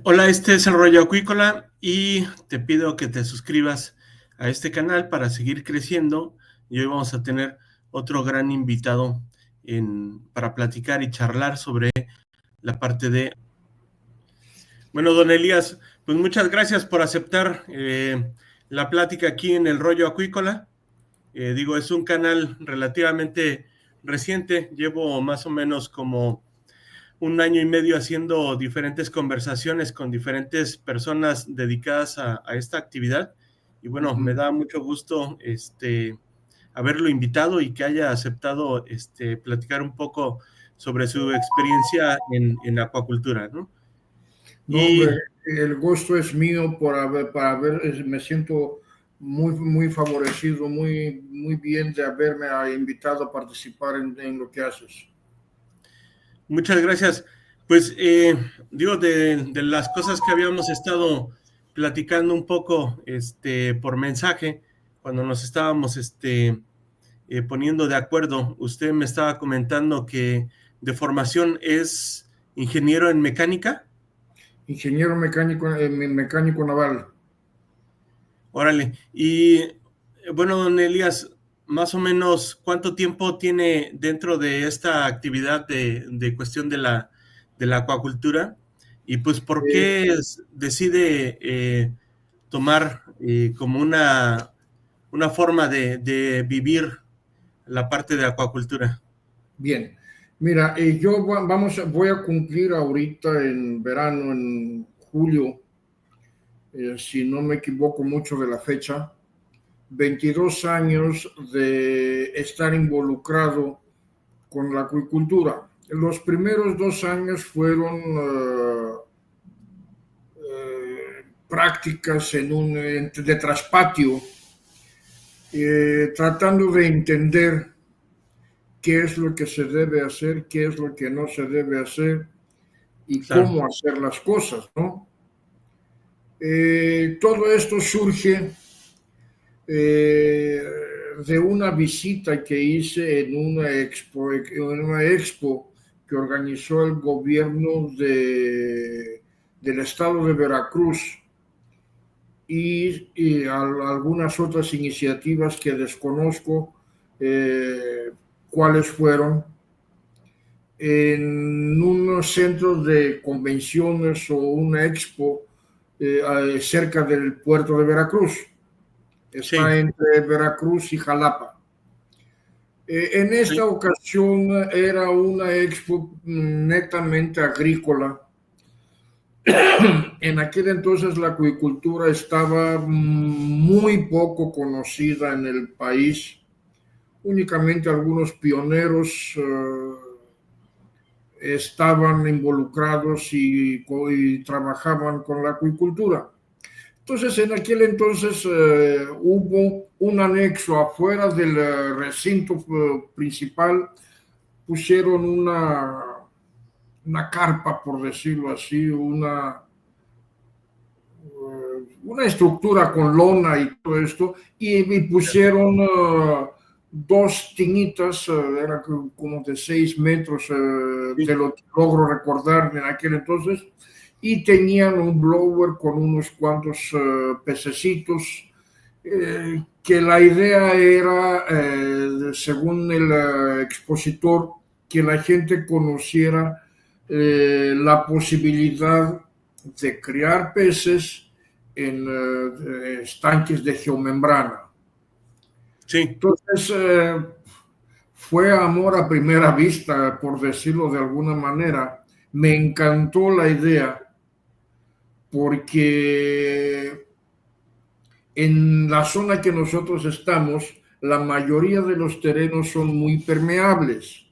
Hola, este es el Rollo Acuícola y te pido que te suscribas a este canal para seguir creciendo. Y hoy vamos a tener otro gran invitado para platicar y charlar sobre la parte de... Bueno, don Elías, pues muchas gracias por aceptar la plática aquí en el Rollo Acuícola. Es un canal relativamente reciente, llevo más o menos como un año y medio haciendo diferentes conversaciones con diferentes personas dedicadas a esta actividad. Y bueno, me da mucho gusto haberlo invitado y que haya aceptado platicar un poco sobre su experiencia en acuacultura, ¿no? No, Y hombre, el gusto es mío me siento muy favorecido, muy bien de haberme invitado a participar en lo que haces. muchas gracias. Pues de las cosas que habíamos estado platicando un poco por mensaje, cuando nos estábamos poniendo de acuerdo. Usted me estaba comentando que de formación es ingeniero en mecánica. Ingeniero mecánico naval. Órale. Y bueno, don Elías, más o menos, ¿cuánto tiempo tiene dentro de esta actividad de cuestión de la acuacultura? Y pues, ¿por Eh, qué decide tomar como una forma de vivir la parte de acuacultura? Bien, mira, voy a cumplir ahorita en verano, en julio, si no me equivoco mucho de la fecha, 22 años de estar involucrado con la acuicultura. Los primeros 2 años fueron prácticas de traspatio, tratando de entender qué es lo que se debe hacer, qué es lo que no se debe hacer y Claro, cómo hacer las cosas, ¿no? Todo esto surge eh, de una visita que hice en una expo que organizó el gobierno del estado de Veracruz algunas otras iniciativas que desconozco cuáles fueron en unos centros de convenciones o una expo cerca del puerto de Veracruz. Está sí. entre Veracruz y Jalapa. En esta Sí. ocasión era una expo netamente agrícola. En aquel entonces la acuicultura estaba muy poco conocida en el país. Únicamente algunos pioneros estaban involucrados y trabajaban con la acuicultura. Entonces, en aquel entonces hubo un anexo afuera del recinto principal, pusieron una carpa, por decirlo así, una estructura con lona y todo esto, y pusieron dos tinitas, eran como de 6 metros, de Sí. lo que logro recordar en aquel entonces, y tenían un blower con unos cuantos pececitos, que la idea era, según el expositor, que la gente conociera la posibilidad de criar peces en estanques de geomembrana. Sí. Entonces, fue amor a primera vista, por decirlo de alguna manera. Me encantó la idea porque en la zona que nosotros estamos, la mayoría de los terrenos son muy permeables.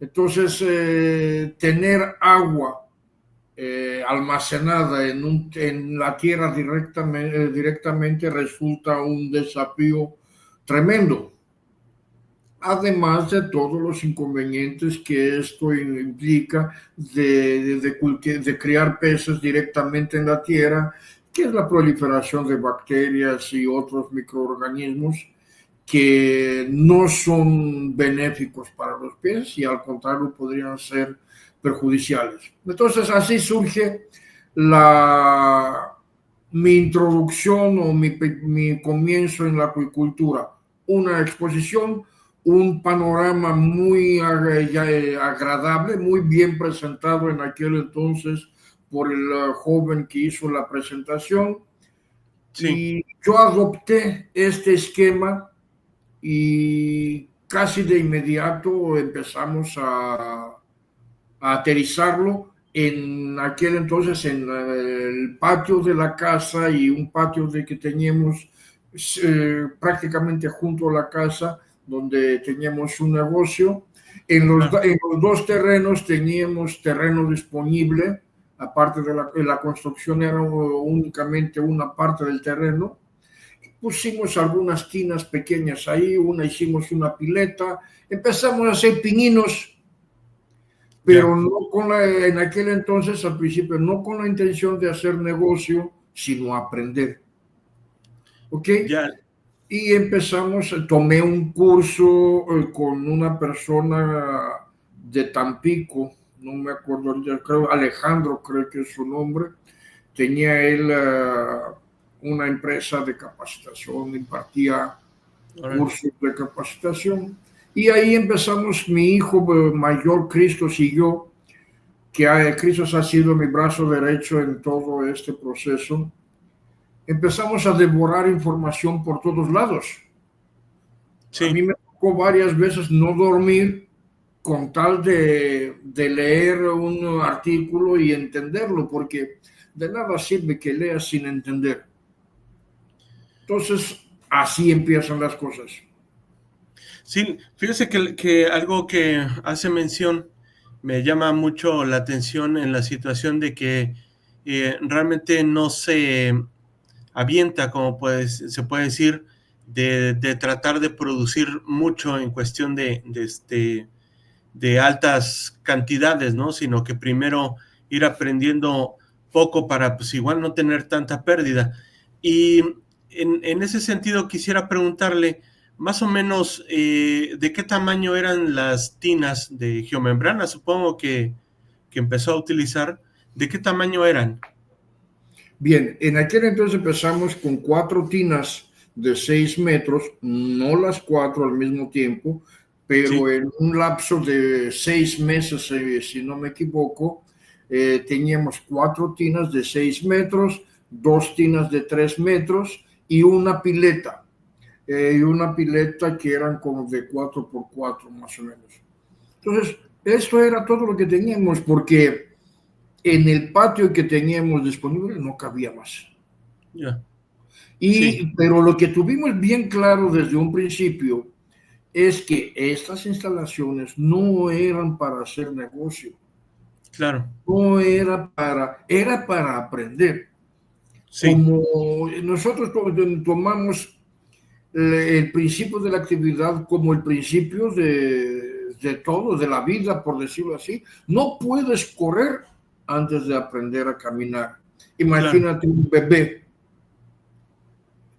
Entonces, tener agua almacenada en la tierra directamente resulta un desafío tremendo. Además de todos los inconvenientes que esto implica de criar peces directamente en la tierra, que es la proliferación de bacterias y otros microorganismos que no son benéficos para los peces y al contrario podrían ser perjudiciales. Entonces así surge mi introducción o mi comienzo en la acuicultura. Una exposición, un panorama muy agradable, muy bien presentado en aquel entonces por el joven que hizo la presentación. Sí, Y yo adopté este esquema y casi de inmediato empezamos a aterrizarlo en aquel entonces en el patio de la casa y un patio de que teníamos prácticamente junto a la casa donde teníamos un negocio. claro. En los dos terrenos teníamos terreno disponible, aparte de la construcción era únicamente una parte del terreno. Pusimos algunas tinas pequeñas ahí, hicimos una pileta, empezamos a hacer pininos, Ya, pero no en aquel entonces, al principio, no con la intención de hacer negocio, sino aprender. ¿Ok? ya, Y empezamos, tomé un curso con una persona de Tampico, no me acuerdo, creo Alejandro, creo que es su nombre. Tenía él una empresa de capacitación, impartía órale, cursos de capacitación. Y ahí empezamos, mi hijo mayor, Cristo, siguió, que Cristo ha sido mi brazo derecho en todo este proceso. Empezamos a devorar información por todos lados. A mí sí, me tocó varias veces no dormir con tal de leer un artículo y entenderlo, porque de nada sirve que leas sin entender. Entonces, así empiezan las cosas. sí, fíjese que algo que hace mención me llama mucho la atención en la situación de que realmente no se avienta, como se puede decir, de tratar de producir mucho en cuestión de altas cantidades, ¿no? Sino que primero ir aprendiendo poco para pues igual no tener tanta pérdida. Y en ese sentido quisiera preguntarle más o menos de qué tamaño eran las tinas de geomembrana, supongo que empezó a utilizar, ¿de qué tamaño eran? Bien, en aquel entonces empezamos con 4 tinas de 6 metros, no las 4 al mismo tiempo, pero Sí, en un lapso de 6 meses, si no me equivoco, teníamos 4 tinas de 6 metros, 2 tinas de 3 metros y una pileta que eran como de 4 por 4 más o menos. Entonces, esto era todo lo que teníamos porque en el patio que teníamos disponible no cabía más. ya, sí, Pero lo que tuvimos bien claro desde un principio es que estas instalaciones no eran para hacer negocio, claro, no era para aprender. sí, Como nosotros tomamos el principio de la actividad como el principio de todo, de la vida, por decirlo así, no puedes correr antes de aprender a caminar. claro, Imagínate un bebé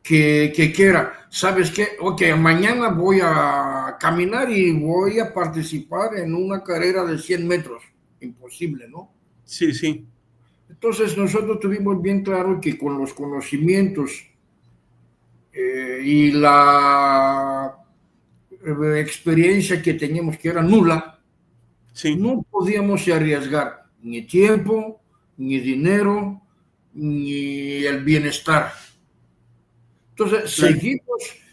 que quiera, ¿sabes qué? Ok, mañana voy a caminar y voy a participar en una carrera de 100 metros. Imposible, ¿no? sí, sí, Entonces nosotros tuvimos bien claro que con los conocimientos y la experiencia que teníamos, que era nula, sí, no podíamos arriesgar ni tiempo, ni dinero, ni el bienestar. Entonces, claro.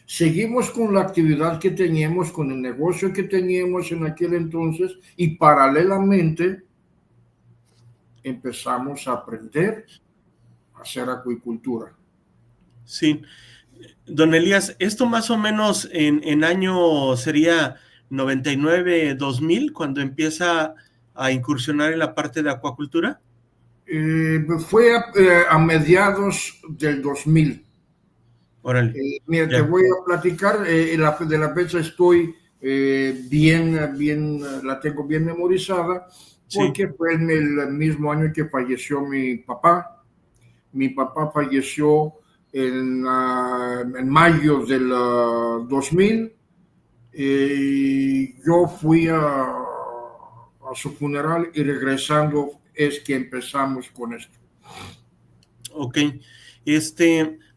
seguimos con la actividad que teníamos, con el negocio que teníamos en aquel entonces y paralelamente empezamos a aprender a hacer acuicultura. Sí, don Elías, esto más o menos en año sería 99, 2000, cuando empieza a incursionar en la parte de acuacultura. Fue a mediados del 2000. Órale, Mira, te ya, voy a platicar, de la fecha estoy la tengo bien memorizada, sí, porque fue en el mismo año que falleció mi papá. Mi papá falleció en mayo del 2000. Yo fui a su funeral y regresando es que empezamos con esto. Ok.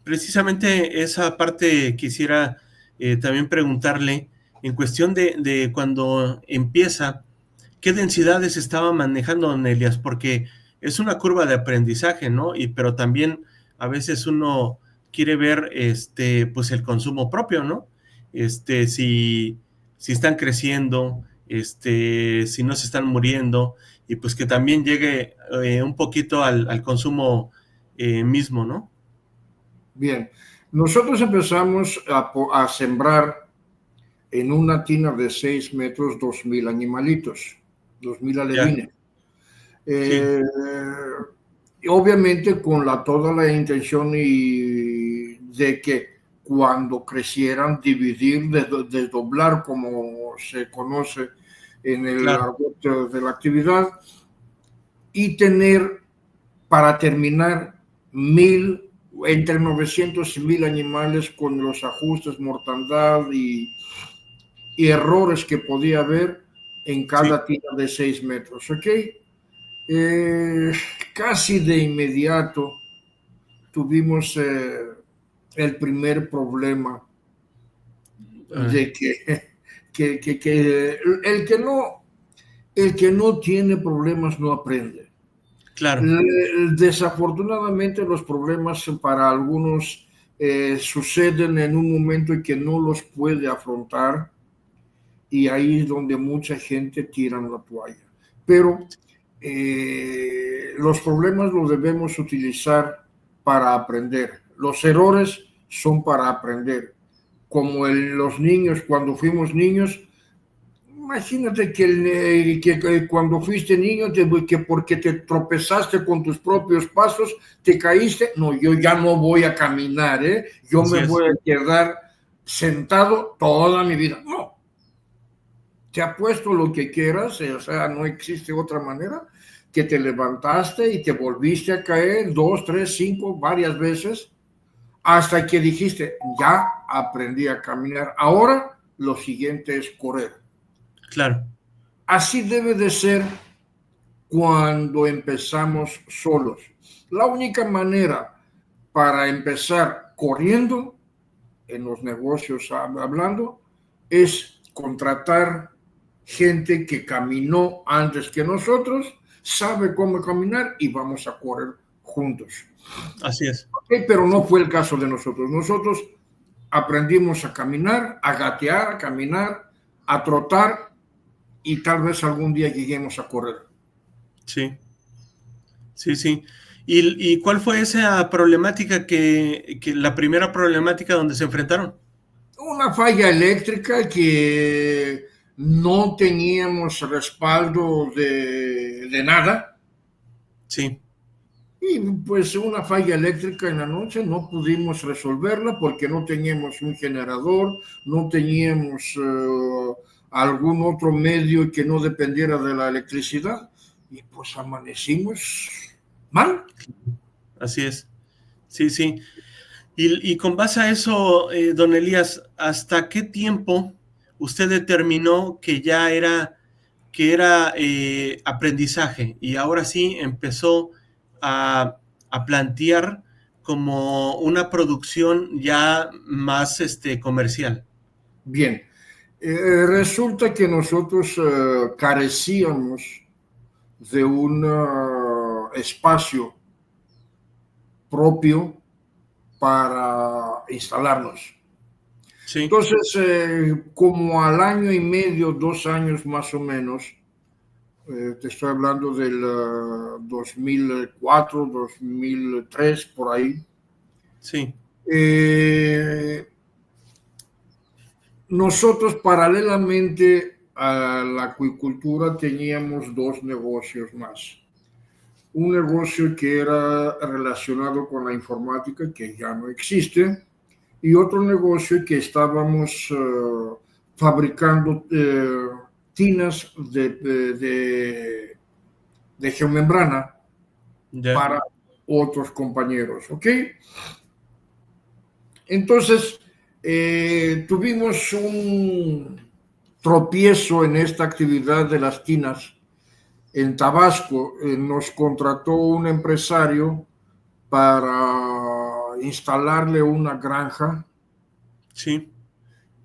Precisamente esa parte quisiera también preguntarle en cuestión de cuando empieza, ¿qué densidades estaba manejando don Elias? Porque es una curva de aprendizaje, ¿no? Pero también a veces uno quiere ver pues el consumo propio, ¿no? Si están creciendo, si no se están muriendo, y pues que también llegue un poquito al consumo mismo, ¿no? Bien, nosotros empezamos a sembrar en una tina de 6 metros 2.000 animalitos, 2.000 Ya, alevines. sí, Eh, Obviamente con toda la intención de que cuando crecieran dividir, desdoblar como se conoce en el claro, argot de la actividad y tener para terminar 1.000, entre 900 y 1.000 animales con los ajustes, mortandad y errores que podía haber en sí, cada tira de 6 metros, ¿ok? Eh, Casi de inmediato tuvimos el primer problema ah, de que el que no tiene problemas no aprende. claro, Desafortunadamente los problemas para algunos suceden en un momento en que no los puede afrontar y ahí es donde mucha gente tira la toalla. Pero los problemas los debemos utilizar para aprender. Los errores son para aprender. Como los niños, cuando fuimos niños, imagínate que cuando fuiste niño, que porque te tropezaste con tus propios pasos, te caíste. No, yo ya no voy a caminar, ¿eh? Yo así me es, voy a quedar sentado toda mi vida. No, te apuesto lo que quieras, o sea, no existe otra manera, que te levantaste y te volviste a caer 2, 3, 5, varias veces, hasta que dijiste, ya aprendí a caminar. Ahora lo siguiente es correr. claro, Así debe de ser cuando empezamos solos. La única manera para empezar corriendo en los negocios hablando es contratar gente que caminó antes que nosotros, sabe cómo caminar y vamos a correr juntos. así es. ¿Okay? Pero no fue el caso de nosotros. Nosotros aprendimos a caminar, a gatear, a caminar, a trotar y tal vez algún día lleguemos a correr. Sí, sí, sí. ¿Y cuál fue esa problemática que la primera problemática donde se enfrentaron? Una falla eléctrica que no teníamos respaldo de nada. Sí, Y pues una falla eléctrica en la noche no pudimos resolverla porque no teníamos un generador, no teníamos algún otro medio que no dependiera de la electricidad y pues amanecimos mal. así es. Sí, sí. Y con base a eso, don Elías, ¿hasta qué tiempo usted determinó que era aprendizaje y ahora sí empezó a, a plantear como una producción ya más comercial? Bien, resulta que nosotros carecíamos de un espacio propio para instalarnos. Sí, Entonces, como al año y medio, 2 años más o menos, te estoy hablando del 2004, 2003, por ahí, sí, eh, nosotros paralelamente a la acuicultura teníamos dos negocios más. Un negocio que era relacionado con la informática, que ya no existe, y otro negocio que estábamos fabricando tinas de geomembrana ya, para otros compañeros, ¿ok? Entonces, tuvimos un tropiezo en esta actividad de las tinas en Tabasco nos contrató un empresario para instalarle una granja. Sí.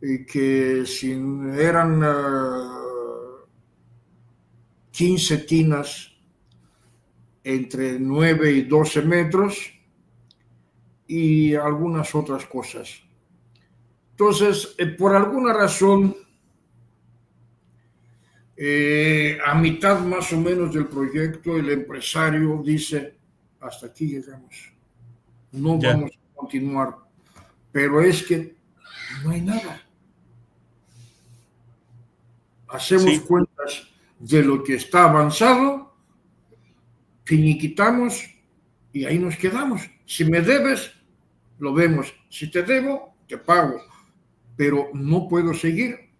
Y que eran 15 tinas entre 9 y 12 metros y algunas otras cosas. Entonces, por alguna razón, a mitad más o menos del proyecto, el empresario dice, hasta aquí llegamos, no Ya. vamos a continuar, pero es que no hay nada. Hacemos Sí. cuentas de lo que está avanzado, finiquitamos y ahí nos quedamos. Si me debes, lo vemos. Si te debo, te pago. Pero no puedo seguir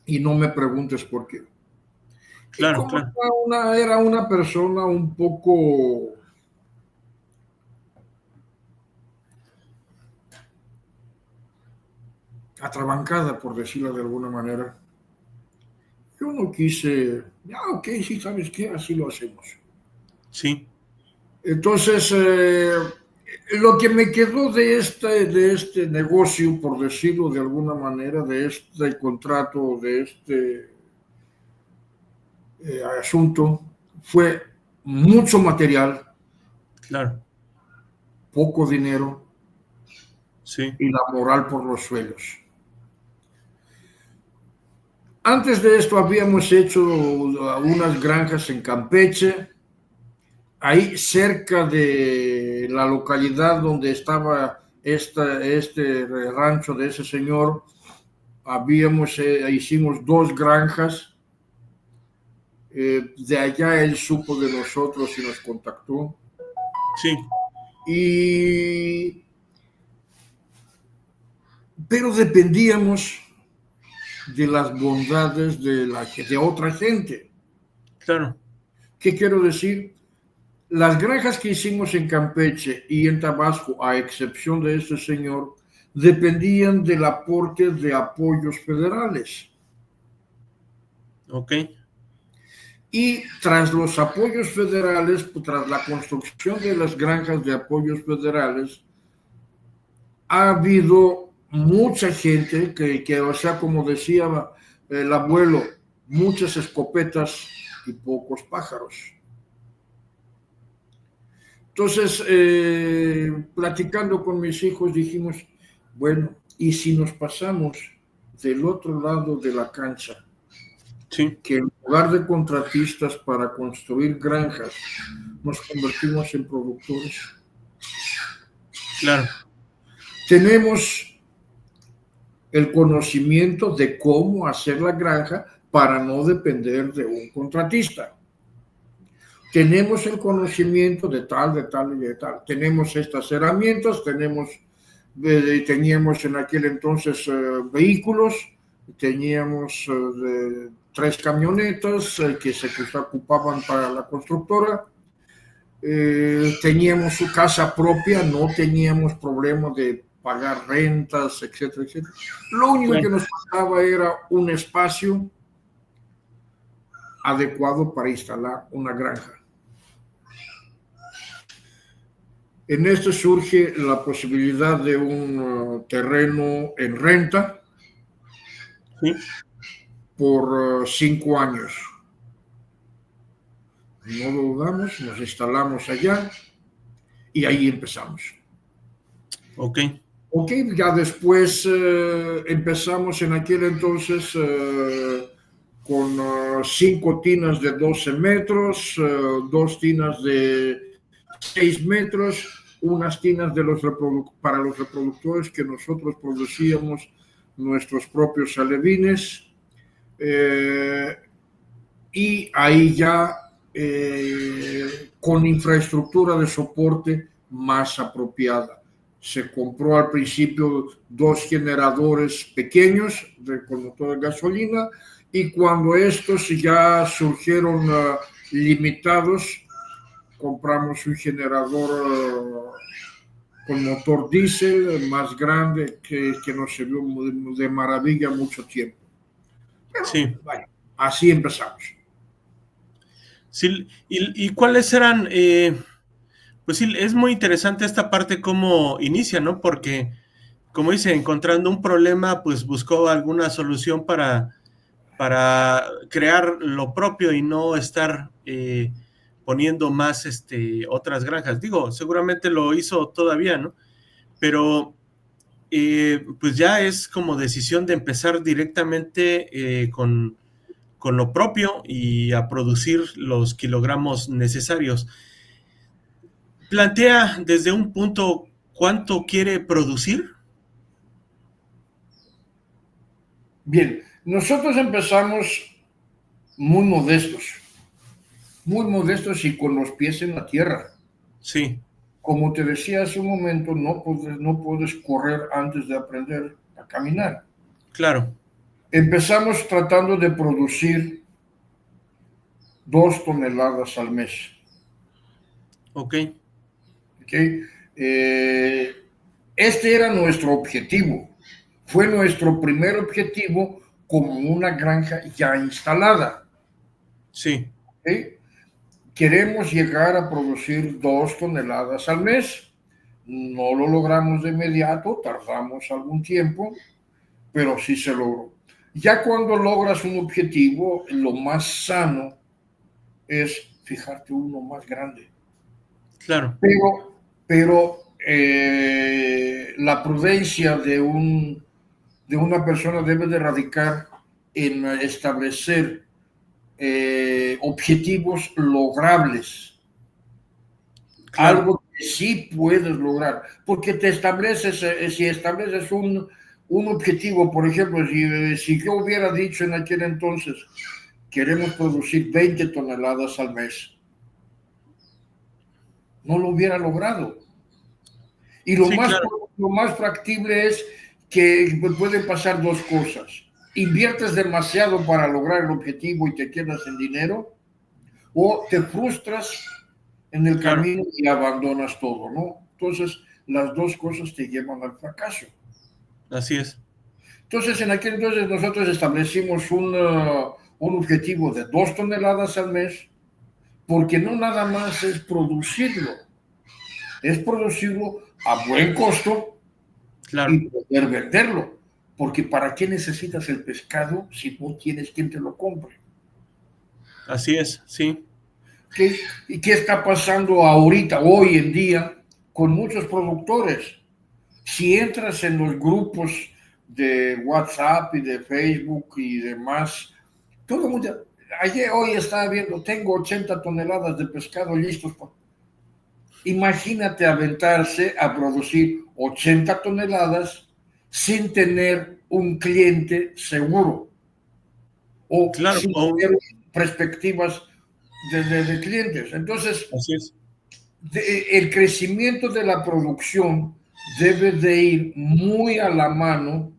y no me preguntes por qué. Y Claro, como claro. era una persona un poco atrabancada, por decirlo de alguna manera, yo no quise, ok, sí, ¿sabes qué? Así lo hacemos. Sí. Entonces, lo que me quedó de este negocio, por decirlo de alguna manera, de este contrato, de este asunto, fue mucho material, Claro. poco dinero Sí. y la moral por los suelos. Antes de esto habíamos hecho unas granjas en Campeche, ahí cerca de la localidad donde estaba este rancho de ese señor. Hicimos 2 granjas. De allá él supo de nosotros y nos contactó. Sí. Pero dependíamos de las bondades de otra gente. Claro. ¿Qué quiero decir? Las granjas que hicimos en Campeche y en Tabasco, a excepción de este señor, dependían del aporte de apoyos federales. Ok. Y tras los apoyos federales, tras la construcción de las granjas de apoyos federales, ha habido mucha gente o sea, como decía el abuelo, muchas escopetas y pocos pájaros. Entonces, platicando con mis hijos, dijimos, bueno, ¿y si nos pasamos del otro lado de la cancha? Sí. Que en lugar de contratistas para construir granjas, nos convertimos en productores. Claro. Tenemos el conocimiento de cómo hacer la granja para no depender de un contratista. Tenemos el conocimiento de tal y de tal. Tenemos estas herramientas, teníamos en aquel entonces vehículos, teníamos 3 camionetas que se ocupaban para la constructora, teníamos su casa propia, no teníamos problema de pagar rentas, etcétera, etcétera. Lo único Claro. que nos faltaba era un espacio adecuado para instalar una granja. En esto surge la posibilidad de un terreno en renta Sí. por 5 años. No lo dudamos, nos instalamos allá y ahí empezamos. Ok. Ok, ya después empezamos en aquel entonces con 5 tinas de 12 metros, 2 tinas de 6 metros, unas tinas para los reproductores que nosotros producíamos nuestros propios alevines, y ahí ya con infraestructura de soporte más apropiada. Se compró al principio 2 generadores pequeños con motor de gasolina, y cuando estos ya surgieron limitados, compramos un generador con motor diésel más grande que nos sirvió de maravilla mucho tiempo. Pero Sí. bueno, así empezamos. Sí, y cuáles eran, pues sí, es muy interesante esta parte cómo inicia, ¿no? Porque, como dice, encontrando un problema, pues buscó alguna solución para crear lo propio y no estar poniendo más otras granjas. Digo, seguramente lo hizo todavía, ¿no? Pero pues ya es como decisión de empezar directamente con lo propio y a producir los kilogramos necesarios. Plantea desde un punto cuánto quiere producir. Bien, nosotros empezamos muy modestos y con los pies en la tierra. Sí, Como te decía hace un momento, no puedes correr antes de aprender a caminar. claro. Empezamos tratando de producir 2 toneladas al mes. Ok, ¿Okay? Eh, este era nuestro objetivo. Fue nuestro primer objetivo como una granja ya instalada. sí, ¿Okay? Queremos llegar a producir 2 toneladas al mes. No lo logramos de inmediato, tardamos algún tiempo, pero sí se logró. Ya cuando logras un objetivo, lo más sano es fijarte uno más grande. claro, Pero la prudencia de una persona debe de radicar en establecer objetivos logrables, claro, algo que sí puedes lograr, porque si estableces un objetivo, por ejemplo, si yo hubiera dicho en aquel entonces, queremos producir 20 toneladas al mes, no lo hubiera logrado. Y sí, claro, lo más factible es que pueden pasar dos cosas. Inviertes demasiado para lograr el objetivo y te quedas sin dinero, o te frustras en el claro, camino y abandonas todo, ¿no? Entonces, las dos cosas te llevan al fracaso. así es. Entonces, en aquel entonces nosotros establecimos un objetivo de 2 toneladas al mes, porque no nada más es producirlo a buen costo Claro, y poder venderlo. Porque ¿para qué necesitas el pescado si no tienes quien te lo compre? así es, sí, ¿Y qué está pasando ahorita, hoy en día, con muchos productores? Si entras en los grupos de WhatsApp y de Facebook y demás, todo el mundo, hoy estaba viendo, tengo 80 toneladas de pescado listos. Imagínate aventarse a producir 80 toneladas sin tener un cliente seguro o claro, sin tener perspectivas de clientes. Entonces, así es, el crecimiento de la producción debe de ir muy a la mano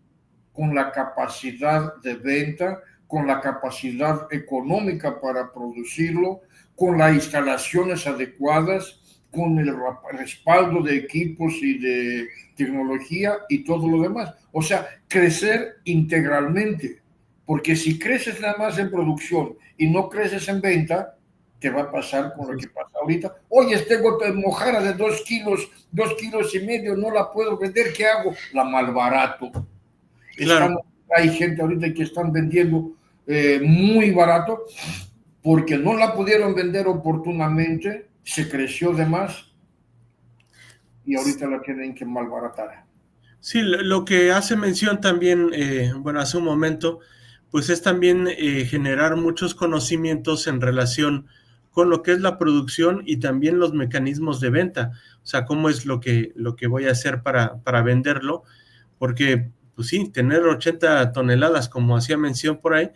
con la capacidad de venta, con la capacidad económica para producirlo, con las instalaciones adecuadas, con el respaldo de equipos y de tecnología y todo lo demás. O sea, crecer integralmente, porque si creces nada más en producción y no creces en venta, te va a pasar con así lo que es. pasa ahorita. Oye, tengo mojara de 2 kilos, 2 kilos y medio, no la puedo vender, ¿qué hago? La malbarato. Claro, Hay gente ahorita que están vendiendo muy barato porque no la pudieron vender oportunamente, se creció de más y ahorita la tienen que malbaratar. sí, lo que hace mención también, bueno, hace un momento, pues es también generar muchos conocimientos en relación con lo que es la producción y también los mecanismos de venta, o sea, cómo es lo que voy a hacer para venderlo, porque, pues sí, tener 80 toneladas, como hacía mención por ahí,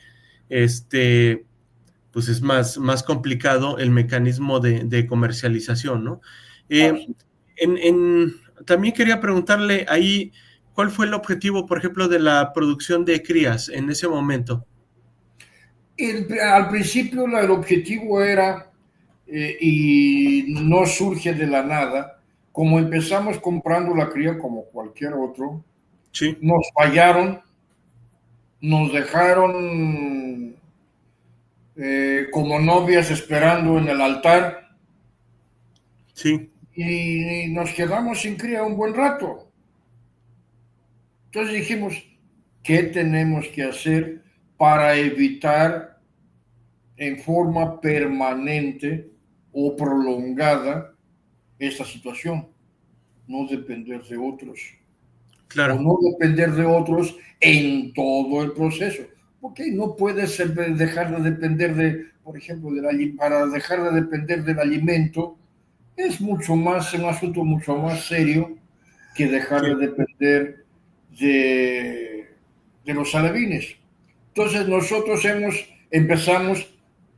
pues es más complicado el mecanismo de comercialización, ¿no? Eh, también quería preguntarle ahí, ¿cuál fue el objetivo, por ejemplo, de la producción de crías en ese momento? Al principio el objetivo era, y no surge de la nada, como empezamos comprando la cría como cualquier otro, Sí, nos fallaron, nos dejaron como novias esperando en el altar, Sí, y nos quedamos sin cría un buen rato. Entonces dijimos, ¿qué tenemos que hacer para evitar en forma permanente o prolongada esta situación? No depender de otros, o claro, no depender de otros en todo el proceso. Porque no puedes dejar de depender de, por ejemplo, para dejar de depender del alimento, es mucho más, un asunto mucho más serio que dejar sí, de depender de los alevines. Entonces nosotros empezamos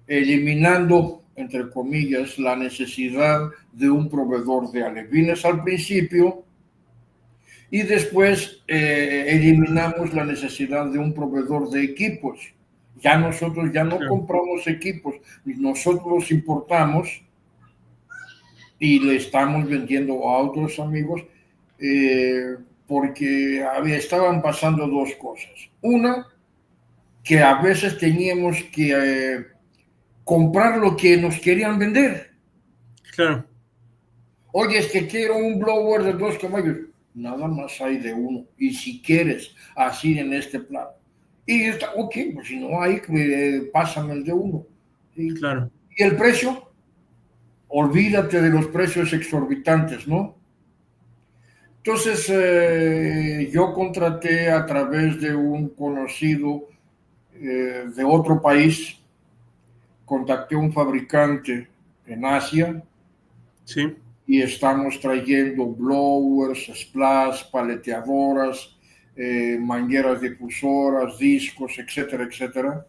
eliminando, entre comillas, la necesidad de un proveedor de alevines al principio, y después eliminamos la necesidad de un proveedor de equipos. Ya nosotros ya no claro, compramos equipos, nosotros los importamos y le estamos vendiendo a otros amigos, porque estaban pasando dos cosas. Una, que a veces teníamos que comprar lo que nos querían vender. claro, Oye, es que quiero un blower de 2 caballos. Nada más hay de uno. Y si quieres, así en este plan. Y está, ok, pues si no hay, pásame el de uno. ¿Sí? claro, ¿Y el precio? Olvídate de los precios exorbitantes, ¿no? Entonces, yo contraté a través de un conocido de otro país, contacté a un fabricante en Asia sí, y estamos trayendo blowers, splash, paleteadoras, mangueras difusoras, discos, etcétera, etcétera.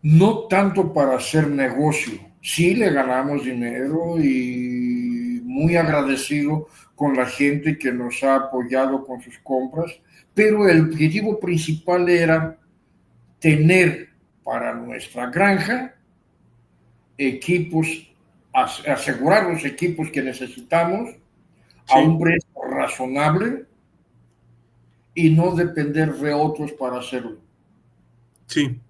No tanto para hacer negocio, sí le ganamos dinero y muy agradecido con la gente que nos ha apoyado con sus compras, pero el objetivo principal era tener para nuestra granja equipos, asegurar los equipos que necesitamos a un sí, precio razonable y no depender de otros para hacerlo. sí.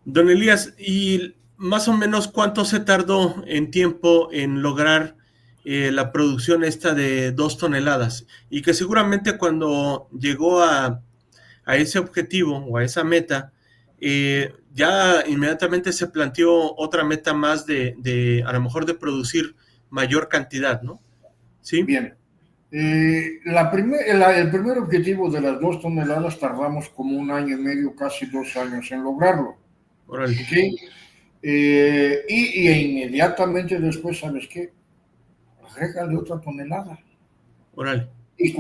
Don Elías, ¿y más o menos cuánto se tardó en tiempo en lograr la producción esta de 2 toneladas? Y que seguramente cuando llegó a ese objetivo o a esa meta, ya inmediatamente se planteó otra meta más a lo mejor de producir mayor cantidad, ¿no? Sí, Bien. El primer objetivo de las 2 toneladas tardamos como 1 año y medio, casi 2 años en lograrlo. órale, ¿Okay? Y inmediatamente después, ¿sabes qué? Agrégale otra tonelada. órale, Y sí,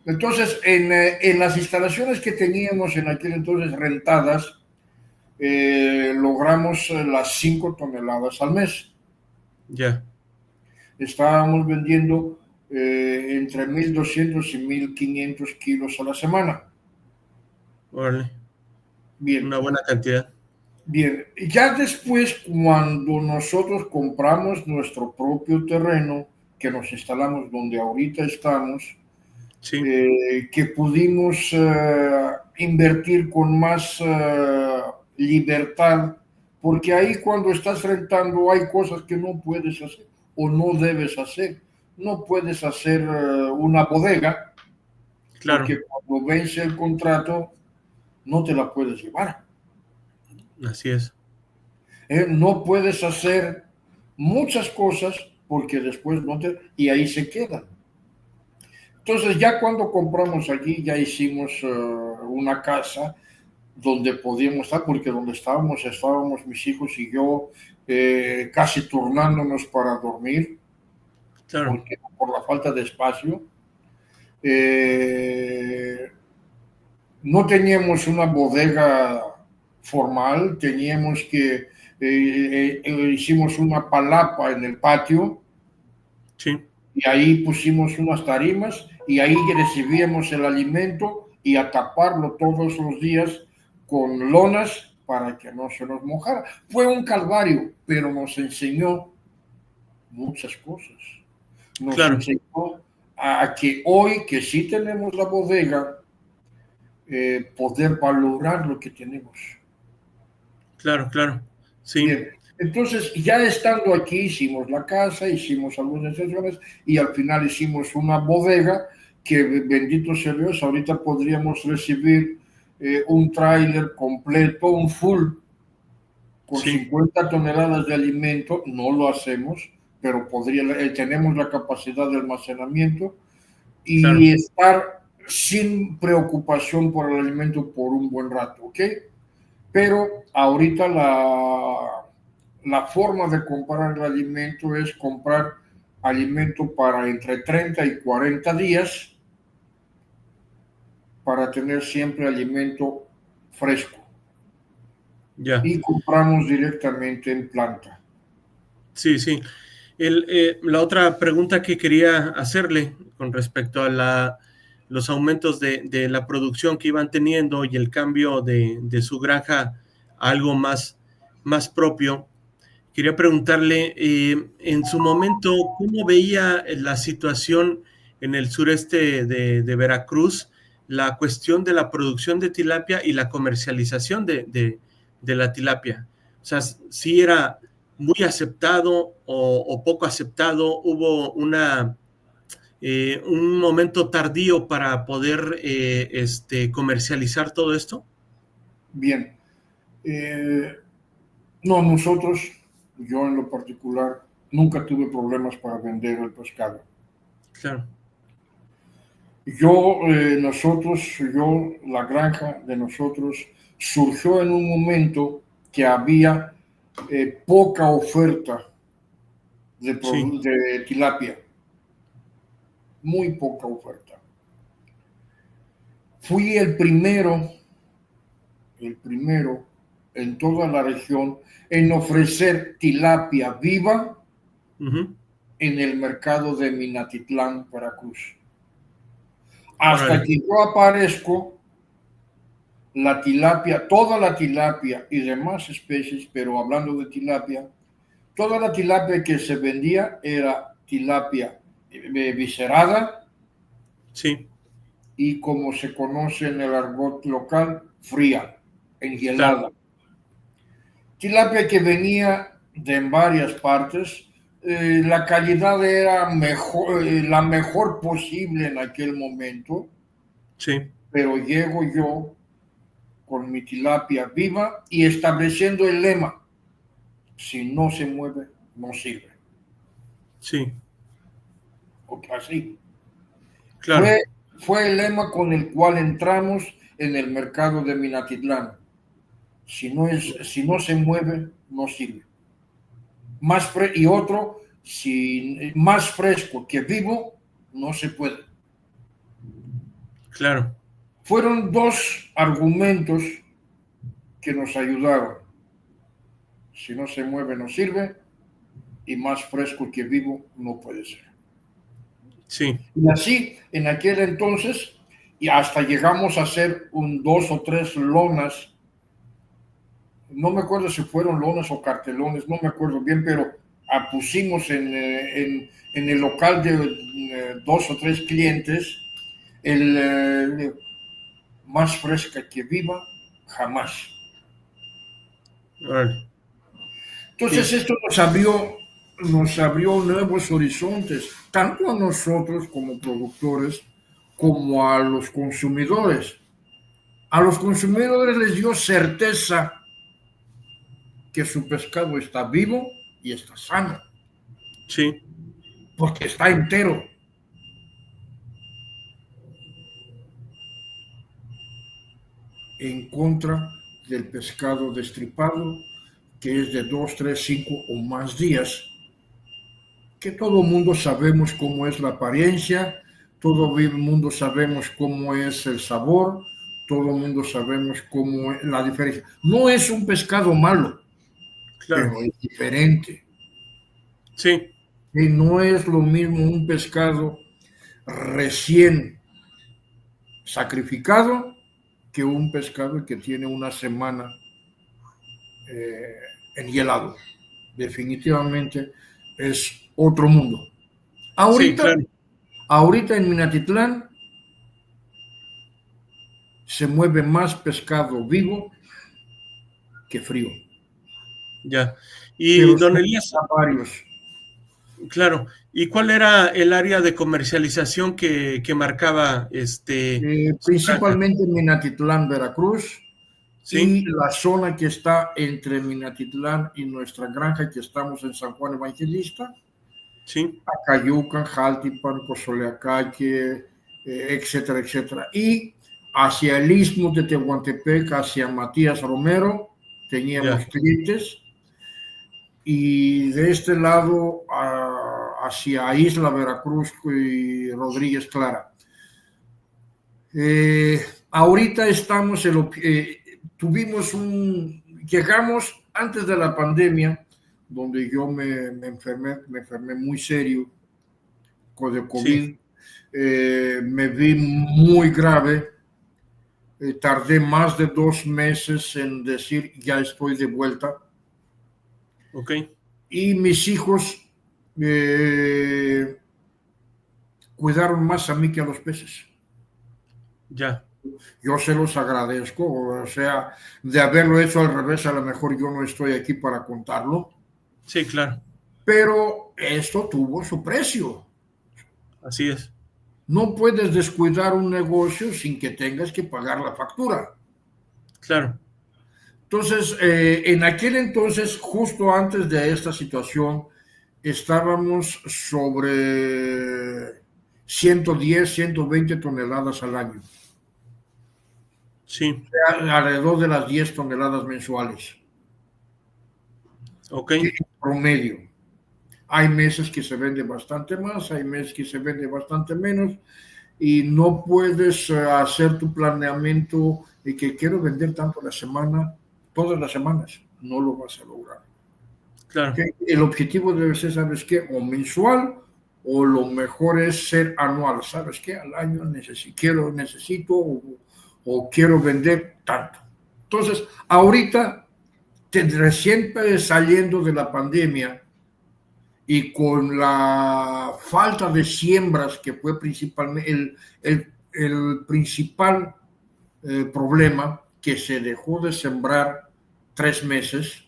entonces, en las instalaciones que teníamos en aquel entonces rentadas, logramos las 5 toneladas al mes. ya, Estábamos vendiendo entre 1,200 y 1,500 kilos a la semana. órale, Bien, una buena cantidad, bien. Ya después, cuando nosotros compramos nuestro propio terreno, que nos instalamos donde ahorita estamos, sí, que pudimos invertir con más libertad, porque ahí cuando estás rentando hay cosas que no puedes hacer o no debes hacer. No puedes hacer una bodega, claro, porque cuando vence el contrato no te la puedes llevar. así es, No puedes hacer muchas cosas porque después no te... y ahí se quedan. Entonces ya cuando compramos allí ya hicimos una casa donde podíamos estar, porque donde estábamos mis hijos y yo casi turnándonos para dormir, claro, porque por la falta de espacio. Eh, no teníamos una bodega formal, teníamos que, hicimos una palapa en el patio sí, y ahí pusimos unas tarimas y ahí recibíamos el alimento y a taparlo todos los días con lonas para que no se nos mojara. Fue un calvario, pero nos enseñó muchas cosas. Nos claro, enseñó a que hoy que sí tenemos la bodega, poder valorar lo que tenemos. Claro, claro. Sí, Bien, entonces ya estando aquí hicimos la casa, hicimos algunas excepciones y al final hicimos una bodega que bendito sea Dios, ahorita podríamos recibir un tráiler completo, un full, con sí, 50 toneladas de alimento, no lo hacemos, pero tenemos la capacidad de almacenamiento claro. y estar sin preocupación por el alimento por un buen rato, ¿ok? Pero ahorita la forma de comprar el alimento es comprar alimento para entre 30 y 40 días para tener siempre alimento fresco Ya. y compramos directamente en planta. Sí, sí. La otra pregunta que quería hacerle con respecto a los aumentos de la producción que iban teniendo y el cambio de su granja a algo más propio, quería preguntarle, en su momento, ¿cómo veía la situación en el sureste de Veracruz, la cuestión de la producción de tilapia y la comercialización de la tilapia? O sea, si era muy aceptado o poco aceptado, hubo un momento tardío para poder comercializar todo esto. Bien, eh, no, nosotros, yo en lo particular, nunca tuve problemas para vender el pescado. Claro, La granja de nosotros surgió en un momento que había poca oferta sí, de tilapia, muy poca oferta. Fui el primero en toda la región en ofrecer tilapia viva ujú, en el mercado de Minatitlán, Veracruz. Hasta órale, que yo aparezco, la tilapia, toda la tilapia y demás especies, pero hablando de tilapia, toda la tilapia que se vendía era tilapia viscerada sí, y como se conoce en el argot local, fría, claro, enhielada. Tilapia que venía de varias partes, la calidad era mejor, la mejor posible en aquel momento, sí, pero llego yo con mi tilapia viva y estableciendo el lema, si no se mueve, no sirve. sí, Así. claro, Fue, fue el lema con el cual entramos en el mercado de Minatitlán. Si no se mueve, no sirve. Y otro, si más fresco que vivo, no se puede. claro, Fueron dos argumentos que nos ayudaron. Si no se mueve, no sirve. Y más fresco que vivo, no puede ser. sí, Y así, en aquel entonces, y hasta llegamos a hacer dos o tres lonas, no me acuerdo si fueron lonas o cartelones, no me acuerdo bien, pero pusimos en el local de dos o tres clientes el más fresca que viva, jamás. órale, Entonces sí, esto nos abrió nuevos horizontes, tanto a nosotros como productores, como a los consumidores. A los consumidores les dio certeza que su pescado está vivo y está sano, sí, porque está entero. En contra del pescado destripado, que es de 2, 3, 5 o más días, que todo mundo sabemos cómo es la apariencia, todo el mundo sabemos cómo es el sabor, todo el mundo sabemos cómo es la diferencia. No es un pescado malo, claro, pero es diferente. sí, Y no es lo mismo un pescado recién sacrificado que un pescado que tiene una semana eh, enhielado. Definitivamente es otro mundo. sí, Ahorita, claro, ahorita en Minatitlán se mueve más pescado vivo que frío. Ya. Y pero don son Elías, varios. claro. ¿Y cuál era el área de comercialización que marcaba su granja? Principalmente Minatitlán, Veracruz, Sí, y la zona que está entre Minatitlán y nuestra granja, que estamos en San Juan Evangelista, sí, Acayucan, Jaltipan, Cozoleacaque, etcétera, etcétera. Y hacia el istmo de Tehuantepec, hacia Matías Romero, ya, teníamos clientes, y de este lado hacia Isla Veracruz y Rodríguez Clara. Ahorita llegamos antes de la pandemia, donde yo me enfermé muy serio de sí, COVID, me vi muy grave, tardé más de 2 meses en decir ya estoy de vuelta, ok, y mis hijos eh, cuidaron más a mí que a los peces. ya, Yo se los agradezco, o sea, de haberlo hecho al revés, a lo mejor yo no estoy aquí para contarlo, sí, claro, pero esto tuvo su precio. así es, No puedes descuidar un negocio sin que tengas que pagar la factura. claro, Entonces, en aquel entonces, justo antes de esta situación, estábamos sobre 110, 120 toneladas al año, sí, alrededor de las 10 toneladas mensuales, ok, en promedio. Hay meses que se vende bastante más, hay meses que se vende bastante menos, y no puedes hacer tu planeamiento de que quiero vender tanto a la semana, todas las semanas. No lo vas a lograr. claro, ¿Okay? El objetivo debe ser, ¿sabes qué? O mensual, o lo mejor es ser anual. ¿Sabes qué? Al año necesito o quiero vender tanto. Entonces, ahorita, recién saliendo de la pandemia, y con la falta de siembras, que fue principalmente el principal problema, que se dejó de sembrar 3 meses,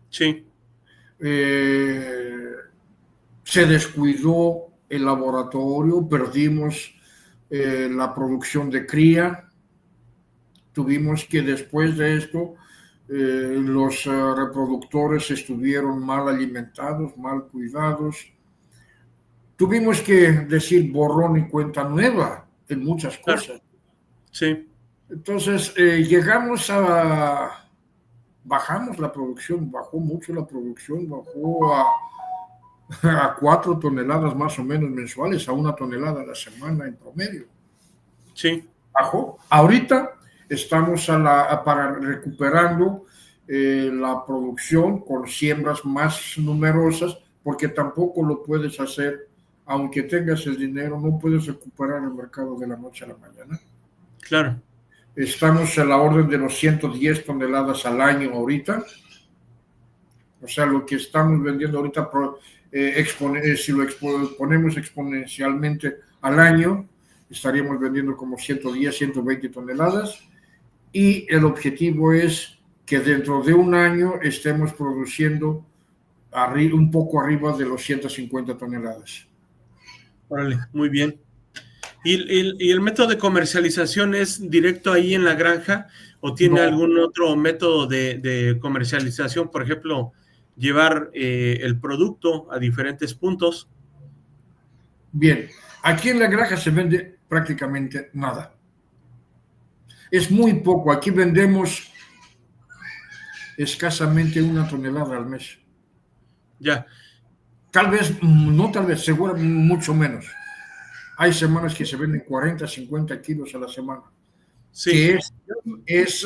sí, eh, se descuidó el laboratorio, perdimos la producción de cría, tuvimos que después de esto los reproductores estuvieron mal alimentados, mal cuidados. Tuvimos que decir borrón y cuenta nueva en muchas claro, cosas. sí, Entonces, bajamos la producción, bajó mucho la producción, bajó a 4 toneladas más o menos mensuales, a 1 tonelada a la semana en promedio. sí, Bajó. Ahorita estamos para recuperando la producción con siembras más numerosas, porque tampoco lo puedes hacer, aunque tengas el dinero, no puedes recuperar el mercado de la noche a la mañana. claro, Estamos a la orden de los 110 toneladas al año ahorita. O sea, lo que estamos vendiendo ahorita, si lo ponemos exponencialmente al año, estaríamos vendiendo como 110, 120 toneladas. Y el objetivo es que dentro de un año estemos produciendo un poco arriba de los 150 toneladas. órale, muy bien. ¿Y el método de comercialización es directo ahí en la granja o tiene No, algún otro método de comercialización? Por ejemplo, llevar el producto a diferentes puntos. bien. Aquí en la granja se vende prácticamente nada. Es muy poco. Aquí vendemos escasamente 1 tonelada al mes. Ya, Tal vez, no tal vez, seguro mucho menos. Hay semanas que se venden 40, 50 kilos a la semana, sí, que es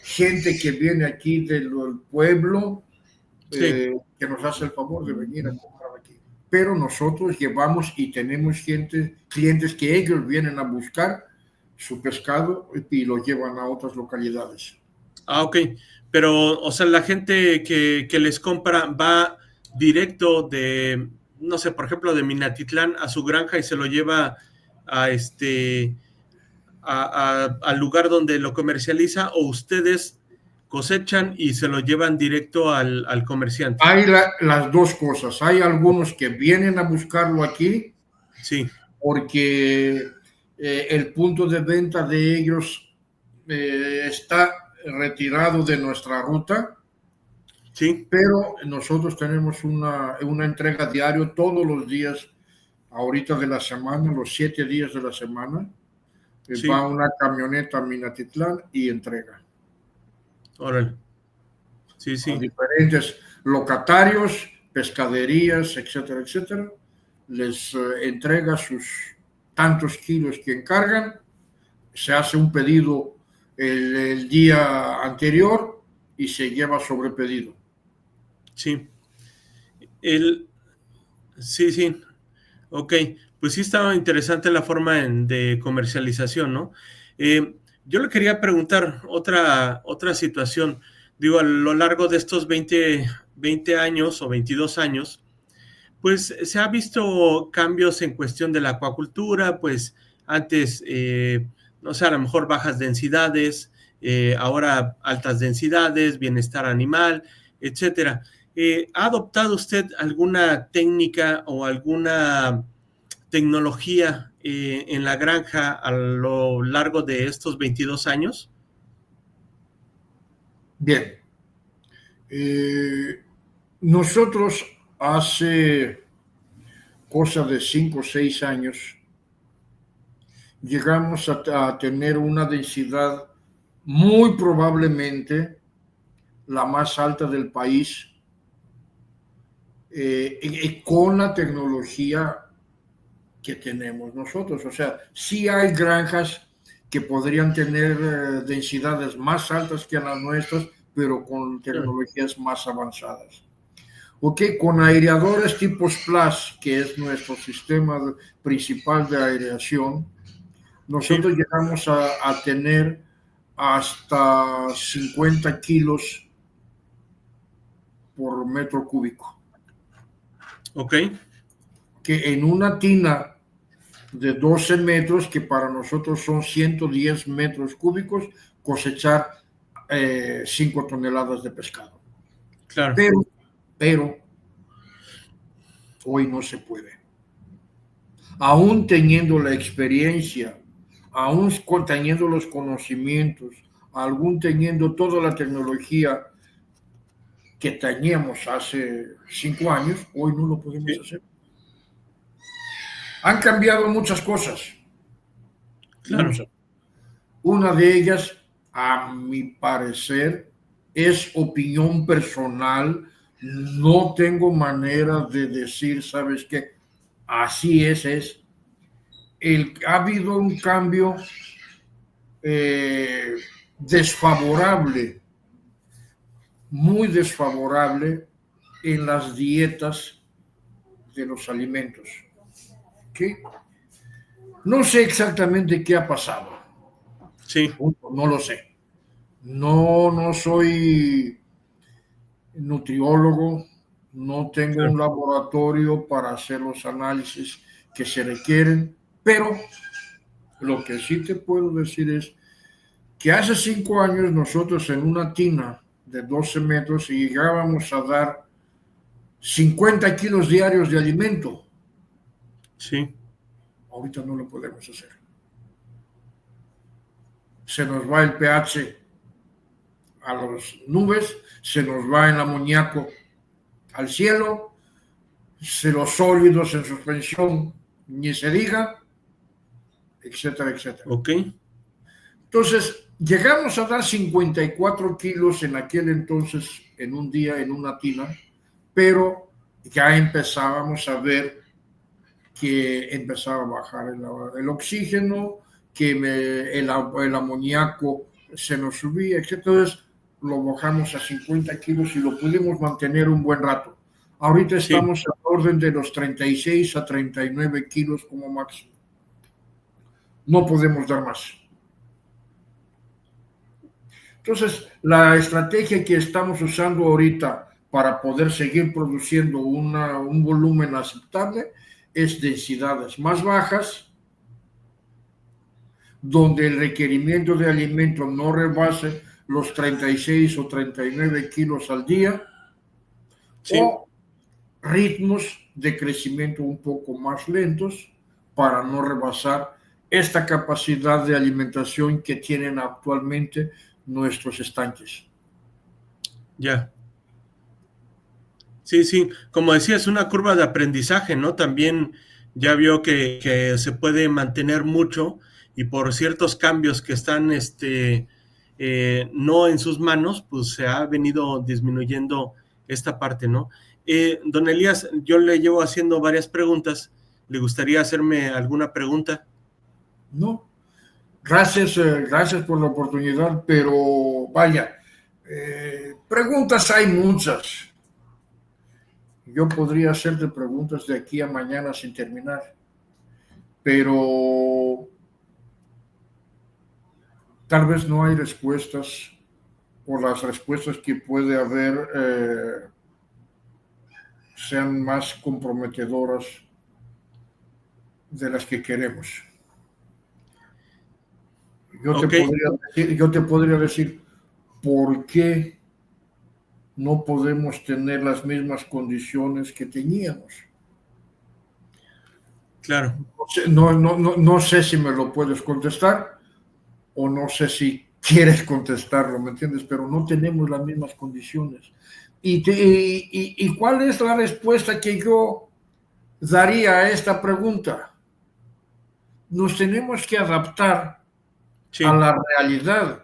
gente que viene aquí del pueblo, sí. que nos hace el favor de venir a comprar aquí. Pero nosotros llevamos y tenemos clientes que ellos vienen a buscar su pescado y lo llevan a otras localidades. Ah, ok. Pero, o sea, la gente que les compra va directo de, no sé, por ejemplo, de Minatitlán a su granja y se lo lleva a al lugar donde lo comercializa, o ustedes cosechan y se lo llevan directo al comerciante. Hay las dos cosas. Hay algunos que vienen a buscarlo aquí, Sí, porque el punto de venta de ellos está retirado de nuestra ruta, sí, pero nosotros tenemos una entrega diaria todos los días, ahorita de la semana, los 7 días de la semana. sí, Va una camioneta a Minatitlán y entrega órale. Sí, a sí, diferentes locatarios, pescaderías, etcétera, etcétera. Les entrega sus tantos kilos que encargan, se hace un pedido el día anterior y se lleva sobre pedido. sí. El, sí, sí. Ok, pues sí estaba interesante la forma de comercialización, ¿no? Yo le quería preguntar otra situación. Digo, a lo largo de estos 20 años o 22 años, pues se ha visto cambios en cuestión de la acuacultura, pues antes, no sé, a lo mejor bajas densidades, ahora altas densidades, bienestar animal, etcétera. ¿Ha adoptado usted alguna técnica o alguna tecnología en la granja a lo largo de estos 22 años? Bien, nosotros hace cosa de 5 o 6 años llegamos a tener una densidad muy probablemente la más alta del país, con la tecnología que tenemos nosotros. O sea, sí hay granjas que podrían tener densidades más altas que las nuestras, pero con tecnologías más avanzadas. Ok, con aireadores tipo SPLASH, que es nuestro sistema principal de aireación, Sí, nosotros llegamos a tener hasta 50 kilos por metro cúbico. ok, Que en una tina de 12 metros, que para nosotros son 110 metros cúbicos, cosechar 5 toneladas de pescado. claro, Pero hoy no se puede. Aún teniendo la experiencia, aún teniendo los conocimientos, aún teniendo toda la tecnología que teníamos hace 5 años, hoy no lo podemos sí, hacer. Han cambiado muchas cosas, claro, muchas. Una de ellas, a mi parecer, es opinión personal. No tengo manera de decir, ¿sabes qué? Así es. Ha habido un cambio desfavorable, muy desfavorable en las dietas de los alimentos. ¿Okay? No sé exactamente qué ha pasado. sí, No lo sé. No soy nutriólogo, no tengo un claro, laboratorio para hacer los análisis que se requieren, pero lo que sí te puedo decir es que hace 5 años nosotros en una tina de 12 metros llegábamos a dar 50 kilos diarios de alimento. sí, Ahorita no lo podemos hacer. Se nos va el pH a las nubes, se nos va el amoníaco al cielo, los sólidos en suspensión, ni se diga, etcétera, etcétera. ok, Entonces, llegamos a dar 54 kilos en aquel entonces, en un día, en una tina, pero ya empezábamos a ver que empezaba a bajar el oxígeno, que el amoníaco se nos subía, etc. Entonces, lo bajamos a 50 kilos y lo pudimos mantener un buen rato. Ahorita sí, estamos a orden de los 36 a 39 kilos como máximo. No podemos dar más. Entonces, la estrategia que estamos usando ahorita para poder seguir produciendo un volumen aceptable es densidades más bajas, donde el requerimiento de alimento no rebase los 36 o 39 kilos al día, Sí. o ritmos de crecimiento un poco más lentos para no rebasar esta capacidad de alimentación que tienen actualmente nuestros estanques. Ya. Sí, sí, como decías, una curva de aprendizaje, ¿no? También ya vio que se puede mantener mucho y por ciertos cambios que están no en sus manos, pues se ha venido disminuyendo esta parte, ¿no? Don Elías, yo le llevo haciendo varias preguntas. ¿Le gustaría hacerme alguna pregunta? No, gracias por la oportunidad, pero vaya, preguntas hay muchas. Yo podría hacerte preguntas de aquí a mañana sin terminar, pero tal vez no hay respuestas, o las respuestas que puede haber sean más comprometedoras de las que queremos. Ok, Yo te podría decir por qué no podemos tener las mismas condiciones que teníamos. claro. No sé si me lo puedes contestar o no sé si quieres contestarlo, ¿me entiendes? Pero no tenemos las mismas condiciones. ¿Y cuál es la respuesta que yo daría a esta pregunta? Nos tenemos que adaptar a Sí, la realidad.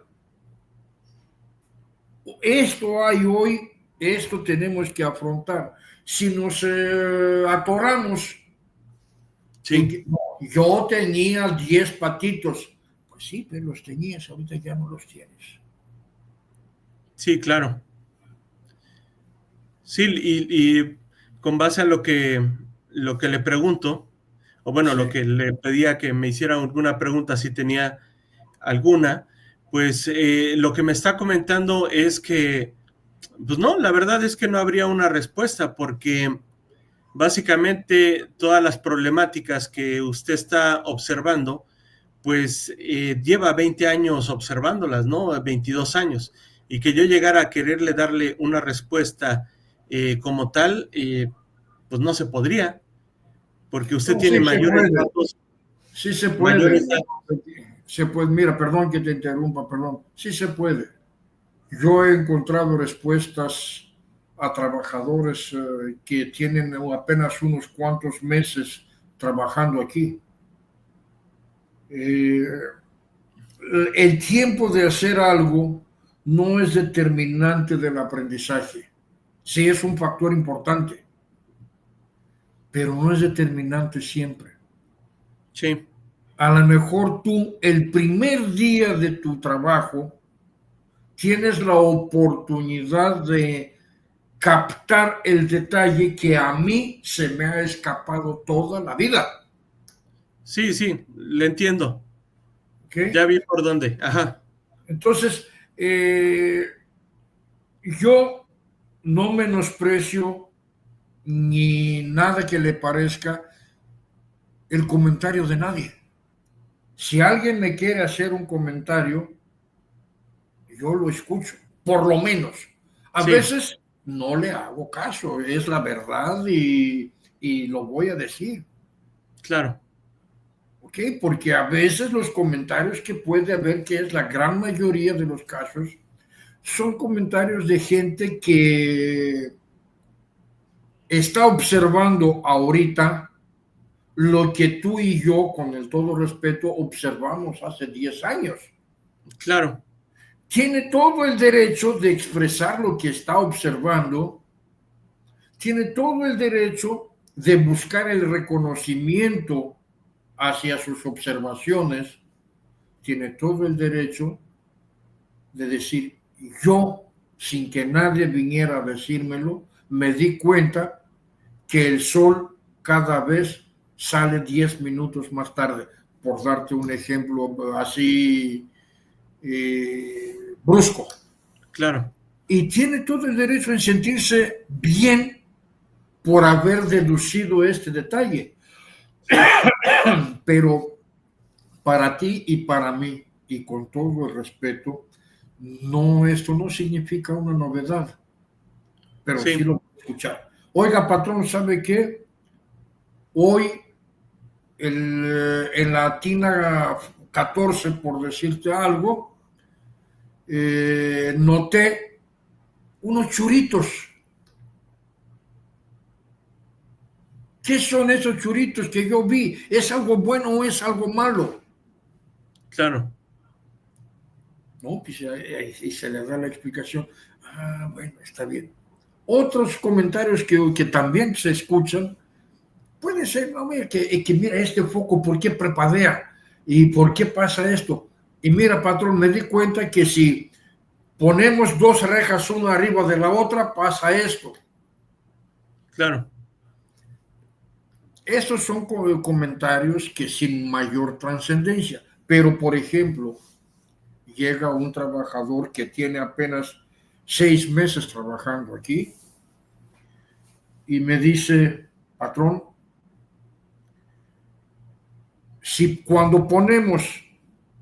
Esto hay hoy, esto tenemos que afrontar. Si nos atoramos en sí, que no, yo tenía 10 patitos, pues sí, pero los tenías, ahorita ya no los tienes. sí, claro. Sí, y con base a lo que le pregunto, o bueno, Sí. lo que le pedía que me hiciera alguna pregunta, si tenía alguna, pues lo que me está comentando es que, pues no, la verdad es que no habría una respuesta, porque básicamente todas las problemáticas que usted está observando, pues lleva 20 años observándolas, ¿no? 22 años. Y que yo llegara a quererle darle una respuesta como tal, pues no se podría, porque usted No, tiene sí se mayores puede, datos, sí se puede. mayores datos. Se puede, mira, perdón que te interrumpa, perdón. Sí se puede. Yo he encontrado respuestas a trabajadores que tienen apenas unos cuantos meses trabajando aquí. Eh, el tiempo de hacer algo no es determinante del aprendizaje. Sí es un factor importante, pero no es determinante siempre. Sí, A lo mejor tú, el primer día de tu trabajo, tienes la oportunidad de captar el detalle que a mí se me ha escapado toda la vida. sí, sí, le entiendo. ¿Okay? Ya vi por dónde. Ajá, Entonces, yo no menosprecio ni nada que le parezca el comentario de nadie. Si alguien me quiere hacer un comentario, yo lo escucho, por lo menos. A sí, veces no le hago caso, es la verdad y lo voy a decir. claro. ¿Ok? Porque a veces los comentarios que puede haber, que es la gran mayoría de los casos, son comentarios de gente que está observando ahorita lo que tú y yo, con el todo respeto, observamos hace 10 años. Claro, Tiene todo el derecho de expresar lo que está observando, tiene todo el derecho de buscar el reconocimiento hacia sus observaciones, tiene todo el derecho de decir, yo, sin que nadie viniera a decírmelo, me di cuenta que el sol cada vez sale 10 minutos más tarde, por darte un ejemplo así brusco. claro. Y tiene todo el derecho en sentirse bien por haber deducido este detalle. Sí, Pero para ti y para mí, y con todo el respeto, No, esto no significa una novedad, pero sí Sí, lo voy a escuchar. Oiga, patrón, ¿sabe qué? Hoy en la tina 14, por decirte algo, noté unos churitos. ¿Qué son esos churitos que yo vi? ¿Es algo bueno o es algo malo? claro, No, pues y se le da la explicación. Ah, bueno, está bien. Otros comentarios que también se escuchan, puede ser, no, mira, que mira este foco, ¿por qué prepadea? ¿Y por qué pasa esto? Y mira, patrón, me di cuenta que si ponemos dos rejas una arriba de la otra, pasa esto. claro. Estos son comentarios que sin mayor trascendencia. Pero, por ejemplo, llega un trabajador que tiene apenas 6 meses trabajando aquí y me dice, patrón, si cuando ponemos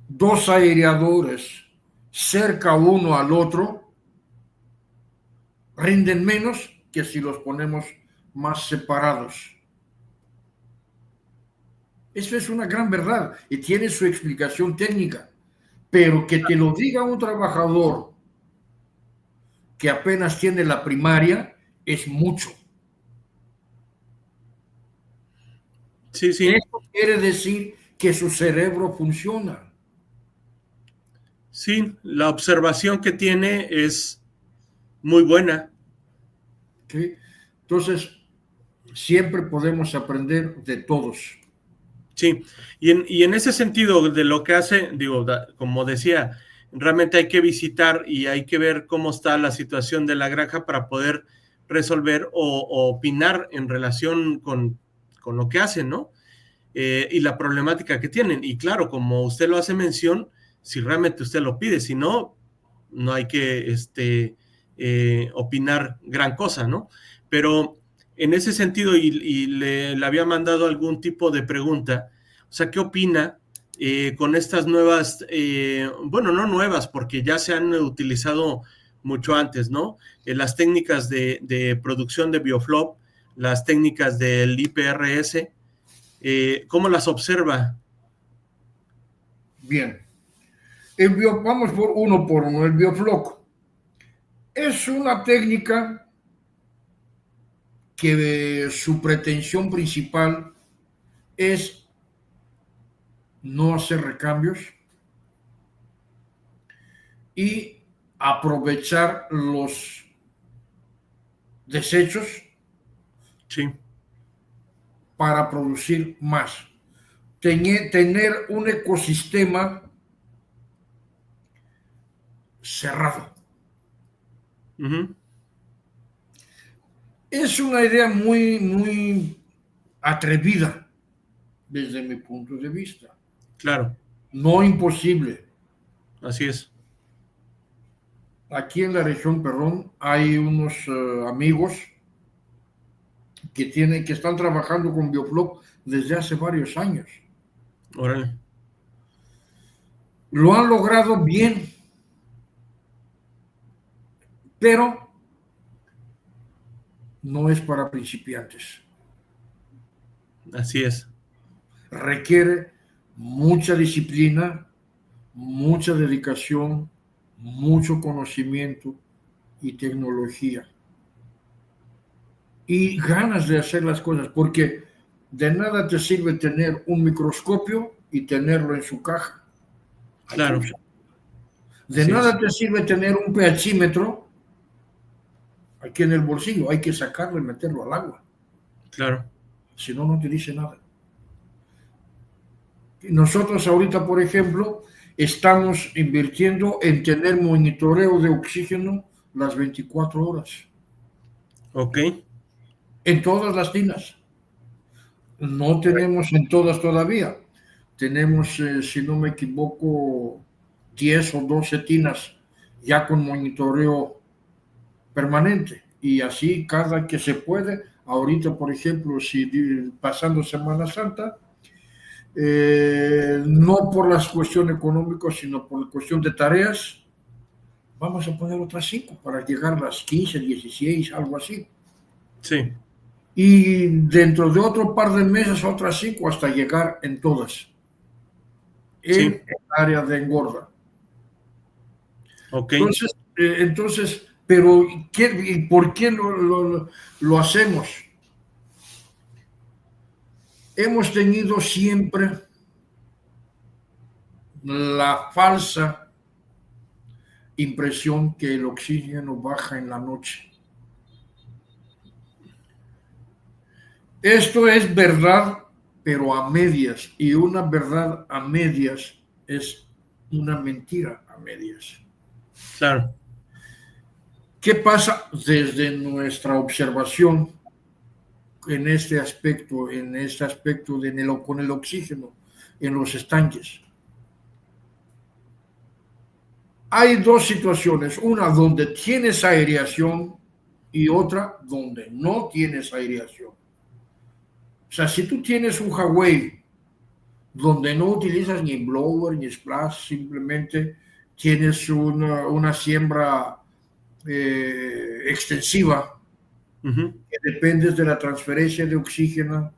dos aireadores cerca uno al otro, rinden menos que si los ponemos más separados. Eso es una gran verdad y tiene su explicación técnica, pero que te lo diga un trabajador que apenas tiene la primaria es mucho. Sí, sí, Eso quiere decir que su cerebro funciona. sí, la observación que tiene es muy buena. ¿Sí? Entonces, siempre podemos aprender de todos. Sí, y en ese sentido de lo que hace, digo, como decía, realmente hay que visitar y hay que ver cómo está la situación de la granja para poder resolver o opinar en relación con lo que hacen, ¿no? Y la problemática que tienen. Y claro, como usted lo hace mención, si realmente usted lo pide, si no, no hay que opinar gran cosa, ¿no? Pero en ese sentido, y le había mandado algún tipo de pregunta, o sea, ¿qué opina con estas nuevas, bueno, no nuevas, porque ya se han utilizado mucho antes, ¿no? Las técnicas de producción de bioflop, las técnicas del IPRS, ¿cómo las observa? Bien. Vamos por uno. El biofloco es una técnica que su pretensión principal es no hacer recambios y aprovechar los desechos Sí, para producir más. Tener un ecosistema cerrado. uh-huh. Es una idea muy atrevida desde mi punto de vista. Claro, No imposible. así es. Aquí en la región, perdón, hay unos amigos que están trabajando con Bioflop desde hace varios años. Órale. Lo han logrado bien, pero no es para principiantes. Así es. Requiere mucha disciplina, mucha dedicación, mucho conocimiento y tecnología. Y ganas de hacer las cosas, porque de nada te sirve tener un microscopio y tenerlo en su caja. Hay que Claro, usar. De así es. nada te sirve tener un pHímetro aquí en el bolsillo, hay que sacarlo y meterlo al agua. Claro, Si no, no te dice nada. Nosotros ahorita, por ejemplo, estamos invirtiendo en tener monitoreo de oxígeno las 24 horas, ok. en todas las tinas. No tenemos en todas todavía. Tenemos, si no me equivoco, 10 o 12 tinas ya con monitoreo permanente. Y así cada que se puede, ahorita, por ejemplo, si pasando Semana Santa, no por la cuestión económica, sino por la cuestión de tareas, vamos a poner otras 5 para llegar a las 15, 16, algo así. Sí. Y dentro de otro par de meses otras 5 hasta llegar en todas, en Sí. el área de engorda. Ok. Entonces, pero ¿y por qué lo hacemos? Hemos tenido siempre la falsa impresión que el oxígeno baja en la noche. Esto es verdad, pero a medias, y una verdad a medias es una mentira a medias. Claro. ¿Qué pasa desde nuestra observación en este aspecto con el oxígeno en los estanques? Hay dos situaciones, una donde tienes aireación y otra donde no tienes aireación. O sea, si tú tienes un Huawei donde no utilizas ni blower ni splash, simplemente tienes una siembra extensiva, Uh-huh. que dependes de la transferencia de oxígeno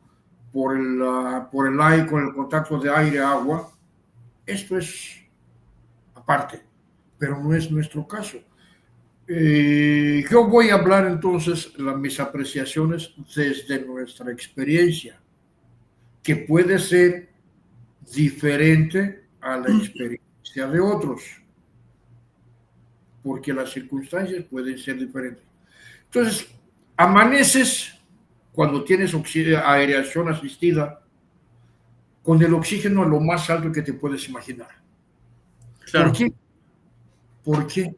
por el aire, con el contacto de aire-agua, esto es aparte, pero no es nuestro caso. Yo voy a hablar entonces mis apreciaciones desde nuestra experiencia, que puede ser diferente a la experiencia de otros, porque las circunstancias pueden ser diferentes. Entonces, amaneces cuando tienes aireación asistida con el oxígeno a lo más alto que te puedes imaginar. Claro. ¿Por qué? ¿Por qué?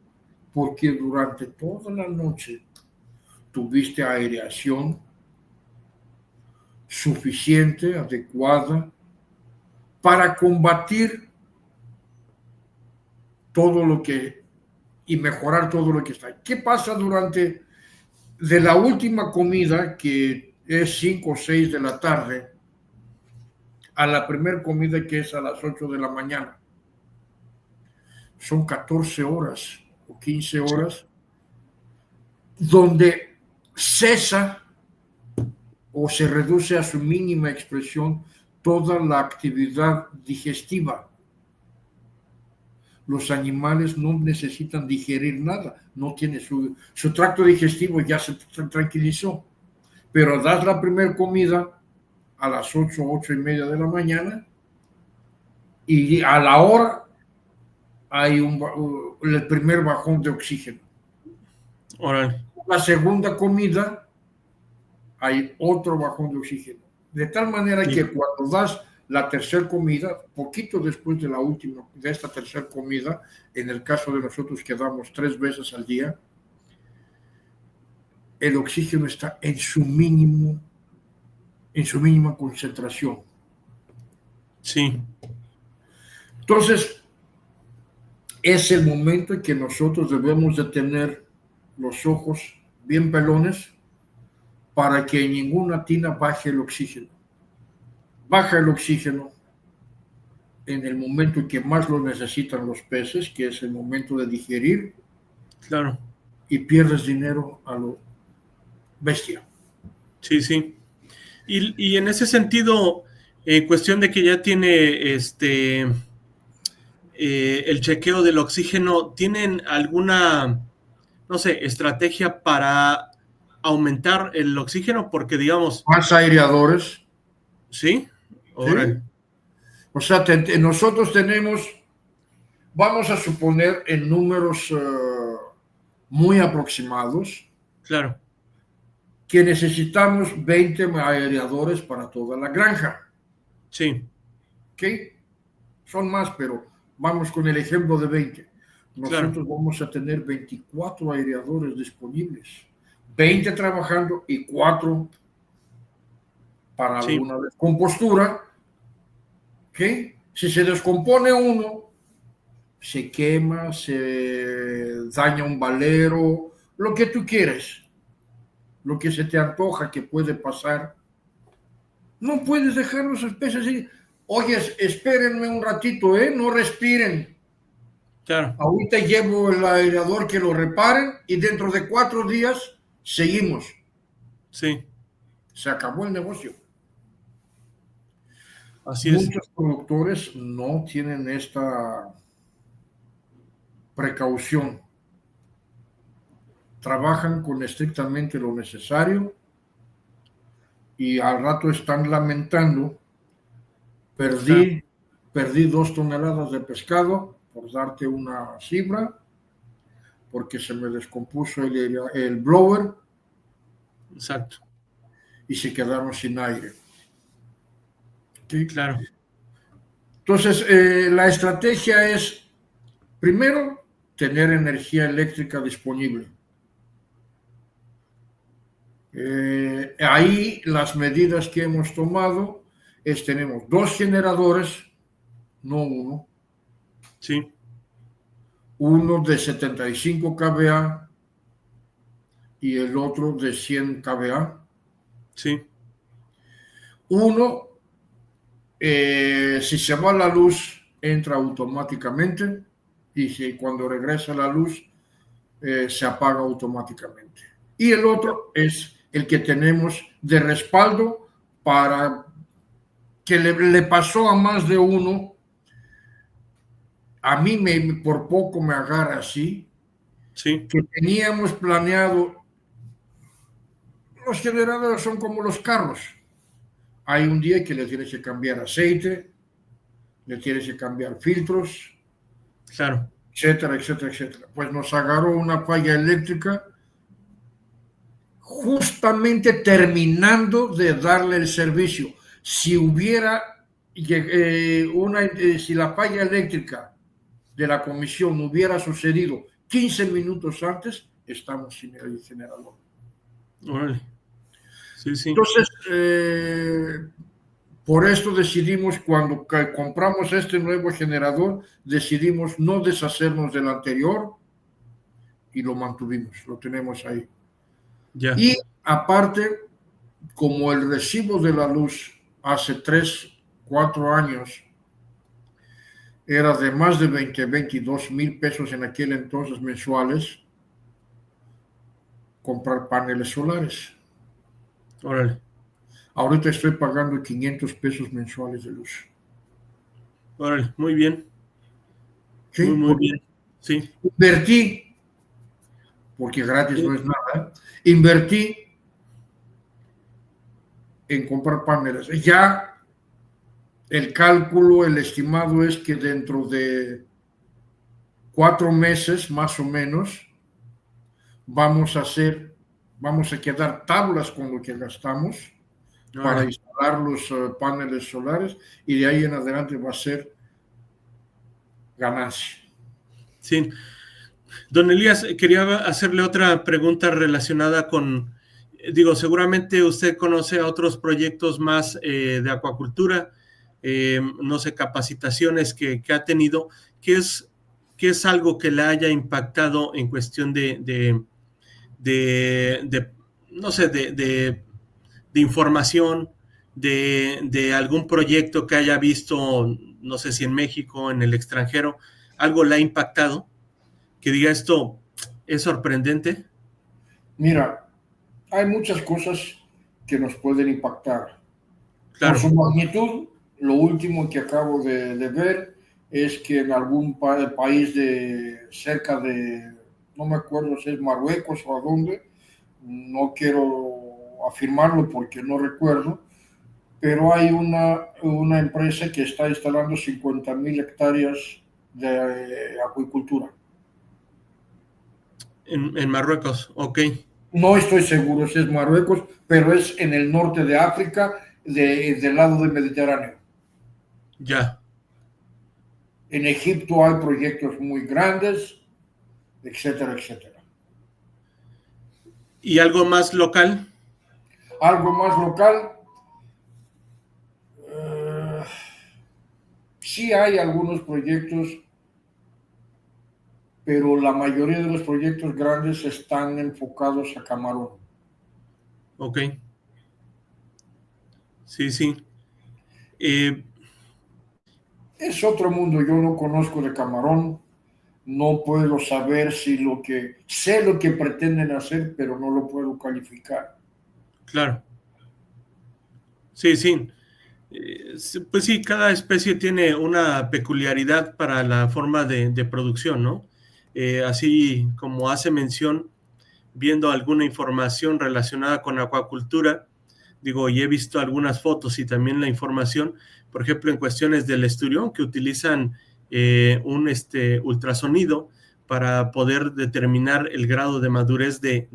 Porque durante toda la noche tuviste aireación suficiente, adecuada, para combatir todo lo que y mejorar todo lo que está. ¿Qué pasa de la última comida, que es 5 o 6 de la tarde, a la primera comida, que es a las 8 de la mañana? Son 14 horas o 15 horas donde cesa o se reduce a su mínima expresión toda la actividad digestiva. Los animales no necesitan digerir nada, no tiene su tracto digestivo, ya se tranquilizó. Pero das la primera comida a las 8, 8:30 de la mañana, y a la hora hay el primer bajón de oxígeno. Órale. La segunda comida hay otro bajón de oxígeno. De tal manera que cuando das la tercera comida, poquito después de esta tercera comida, en el caso de nosotros que damos 3 veces al día, el oxígeno está en su mínima concentración. Sí. Entonces, es el momento en que nosotros debemos de tener los ojos bien pelones para que en ninguna tina baje el oxígeno. Baja el oxígeno en el momento en que más lo necesitan los peces, que es el momento de digerir. Claro. Y pierdes dinero a lo bestia. Sí, sí. Y en ese sentido, en cuestión de que ya tiene el chequeo del oxígeno, ¿tienen alguna, no sé, estrategia para aumentar el oxígeno? Porque digamos... Más aireadores. ¿Sí? ¿Sí? O sea, nosotros tenemos, vamos a suponer en números muy aproximados, claro, que necesitamos 20 aireadores para toda la granja. Sí. ¿Ok? Son más, pero vamos con el ejemplo de 20. Nosotros claro, vamos a tener 24 aireadores disponibles. 20 trabajando y 4 para sí, alguna descompostura. ¿Ok? Si se descompone uno, se quema, se daña un valero, lo que tú quieres, lo que se te antoja que puede pasar, no puedes dejar los peces así. Oye, espérenme un ratito, no respiren. claro, Ahorita llevo el aerador que lo reparen y dentro de 4 días seguimos. sí, Se acabó el negocio. así es, Muchos productores no tienen esta precaución. Trabajan con estrictamente lo necesario y al rato están lamentando, claro, perdí 2 toneladas de pescado, por darte una cifra, porque se me descompuso el blower exacto, y se quedaron sin aire. ¿Sí? claro, Entonces, la estrategia es, primero, tener energía eléctrica disponible. Ahí las medidas que hemos tomado es tenemos 2 generadores, no uno, sí, uno de 75 kVA y el otro de 100 kVA. sí, Uno, si se va la luz, entra automáticamente y si cuando regresa la luz, se apaga automáticamente. Y el otro es el que tenemos de respaldo para que le pasó a más de uno. A mí por poco me agarra así, sí, que teníamos planeado, los generadores son como los carros. Hay un día que le tienes que cambiar aceite, le tienes que cambiar filtros, claro, etcétera, etcétera, etcétera. Pues nos agarró una falla eléctrica justamente terminando de darle el servicio. Si hubiera si la falla eléctrica de la comisión hubiera sucedido 15 minutos antes, estamos sin el generador. órale, sí, sí, Entonces, por esto decidimos, cuando compramos este nuevo generador, decidimos no deshacernos del anterior y lo mantuvimos, lo tenemos ahí. ya, Y aparte, como el recibo de la luz hace 3, 4 años era de más de 22,000 pesos en aquel entonces mensuales, comprar paneles solares. órale, Ahorita estoy pagando 500 pesos mensuales de luz. órale, muy bien, muy, ¿Sí? muy Porque bien, sí, invertí, porque gratis no sí, es nada, invertí en comprar paneles. Ya el cálculo, el estimado es que dentro de 4 meses más o menos vamos a hacer, vamos a quedar tablas con lo que gastamos para órale, instalar los paneles solares y de ahí en adelante va a ser ganancia. sí. Don Elías, quería hacerle otra pregunta relacionada con, digo, seguramente usted conoce a otros proyectos más de acuacultura, no sé, capacitaciones que ha tenido. ¿Qué es, ¿Qué es algo que le haya impactado en cuestión de no sé, de información, de algún proyecto que haya visto, no sé si en México, en el extranjero, algo le ha impactado? Que diga esto es sorprendente. Mira, hay muchas cosas que nos pueden impactar. Por Claro, su magnitud, lo último que acabo de ver es que en algún país de cerca de, no me acuerdo si es Marruecos o a dónde, no quiero afirmarlo porque no recuerdo, pero hay una empresa que está instalando 50,000 hectáreas de acuicultura. en Marruecos, ok, No estoy seguro si es Marruecos, pero es en el norte de África, del lado del Mediterráneo. ya. En Egipto hay proyectos muy grandes, etcétera, etcétera. ¿Y algo más local? Algo más local, eh, sí hay algunos proyectos, pero la mayoría de los proyectos grandes están enfocados a Camarón. Ok, sí, sí. Eh, Es otro mundo, yo no conozco de Camarón, no puedo saber si sé lo que pretenden hacer, pero no lo puedo calificar. Claro. Sí, sí. Pues sí, cada especie tiene una peculiaridad para la forma de producción, ¿no? Así como hace mención, viendo alguna información relacionada con acuacultura, digo, y he visto algunas fotos y también la información, por ejemplo, en cuestiones del esturión, que utilizan un ultrasonido para poder determinar el grado de madurez de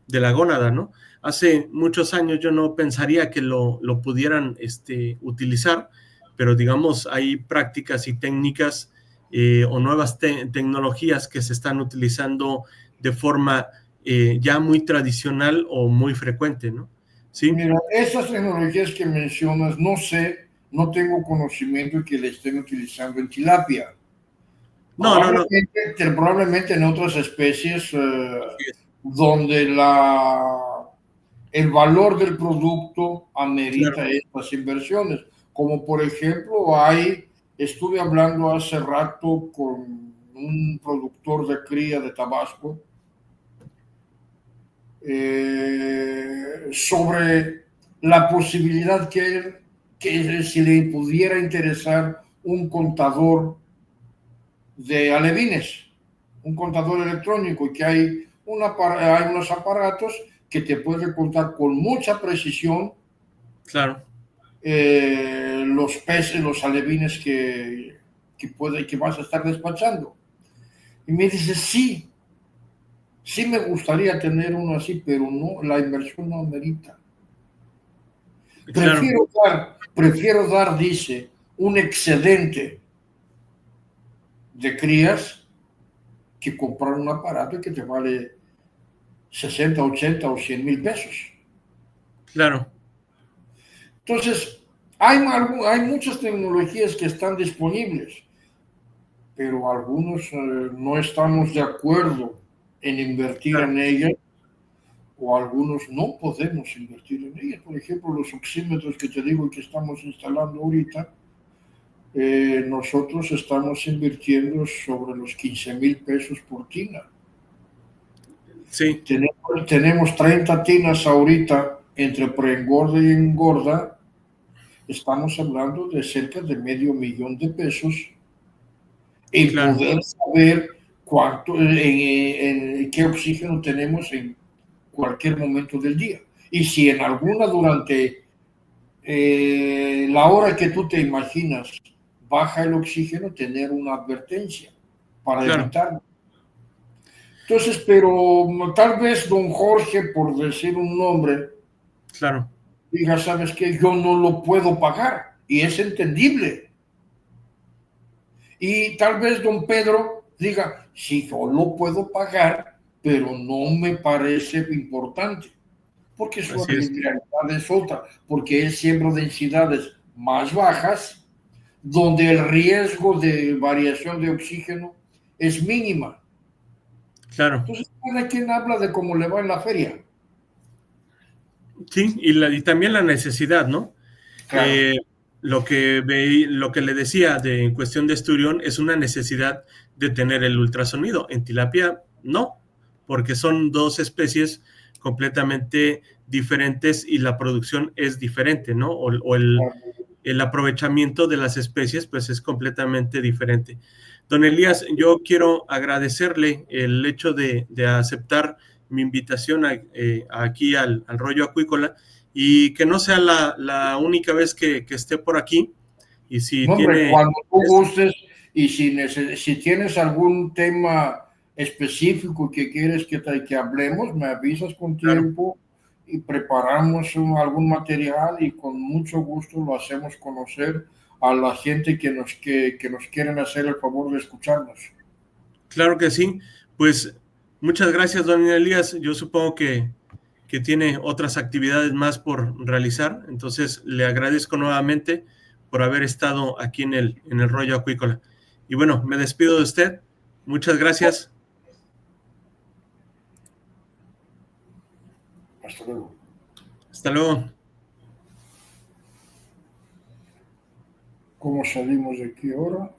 la gónada, ¿no? Hace muchos años yo no pensaría que lo pudieran utilizar, pero digamos, hay prácticas y técnicas o nuevas tecnologías que se están utilizando de forma ya muy tradicional o muy frecuente, ¿no? Sí. Mira, esas tecnologías que mencionas, no sé, no tengo conocimiento de que le estén utilizando en tilapia. No, no, no. Probablemente en otras especies Así es. donde el valor del producto amerita Claro, estas inversiones. Como por ejemplo, estuve hablando hace rato con un productor de cría de Tabasco sobre la posibilidad que si le pudiera interesar un contador de alevines, un contador electrónico, y que hay unos aparatos que te pueden contar con mucha precisión claro. los peces, los alevines que vas a estar despachando. Y me dice, sí, sí me gustaría tener uno así, pero no, la inversión no amerita. Claro, Prefiero dar, dice, un excedente de crías que comprar un aparato que te vale 60, 80 o 100,000 pesos. claro. Entonces, hay muchas tecnologías que están disponibles, pero algunos no estamos de acuerdo en invertir Claro. en ellas, o algunos no podemos invertir en ellas. Por ejemplo, los oxímetros que te digo que estamos instalando ahorita, nosotros estamos invirtiendo sobre los 15,000 pesos por tina. Sí, Tenemos 30 tinas ahorita entre preengorda y engorda. Estamos hablando de cerca de $500,000 en claro, poder saber qué oxígeno tenemos en cualquier momento del día. Y si en alguna durante la hora que tú te imaginas baja el oxígeno, tener una advertencia para claro, evitarlo. Entonces, pero tal vez don Jorge, por decir un nombre, claro. diga, sabes que yo no lo puedo pagar. Y es entendible. Y tal vez don Pedro diga, sí, yo lo puedo pagar, pero no me parece importante, porque su Así es. realidad es otra, porque él siembra densidades más bajas, donde el riesgo de variación de oxígeno es mínima. Claro. Entonces, cada quien habla de cómo le va en la feria. Sí, y también la necesidad, ¿no? Claro. Eh, lo que le decía en cuestión de esturión es una necesidad de tener el ultrasonido. En tilapia, no, porque son dos especies completamente diferentes y la producción es diferente, ¿no? O el aprovechamiento de las especies, pues es completamente diferente. Don Elías, yo quiero agradecerle el hecho de aceptar mi invitación aquí al rollo acuícola y que no sea la única vez que esté por aquí. Y si No, hombre, tiene cuando tú interés, gustes y si tienes algún tema específico que quieres que hablemos, me avisas con claro, tiempo y preparamos algún material y con mucho gusto lo hacemos conocer a la gente que nos quieren hacer el favor de escucharnos. claro que sí. Pues muchas gracias, don Elías. Yo supongo que tiene otras actividades más por realizar. Entonces, le agradezco nuevamente por haber estado aquí en el rollo acuícola. Y bueno, me despido de usted. Muchas gracias. Hasta luego. Hasta luego. ¿Cómo salimos de aquí ahora?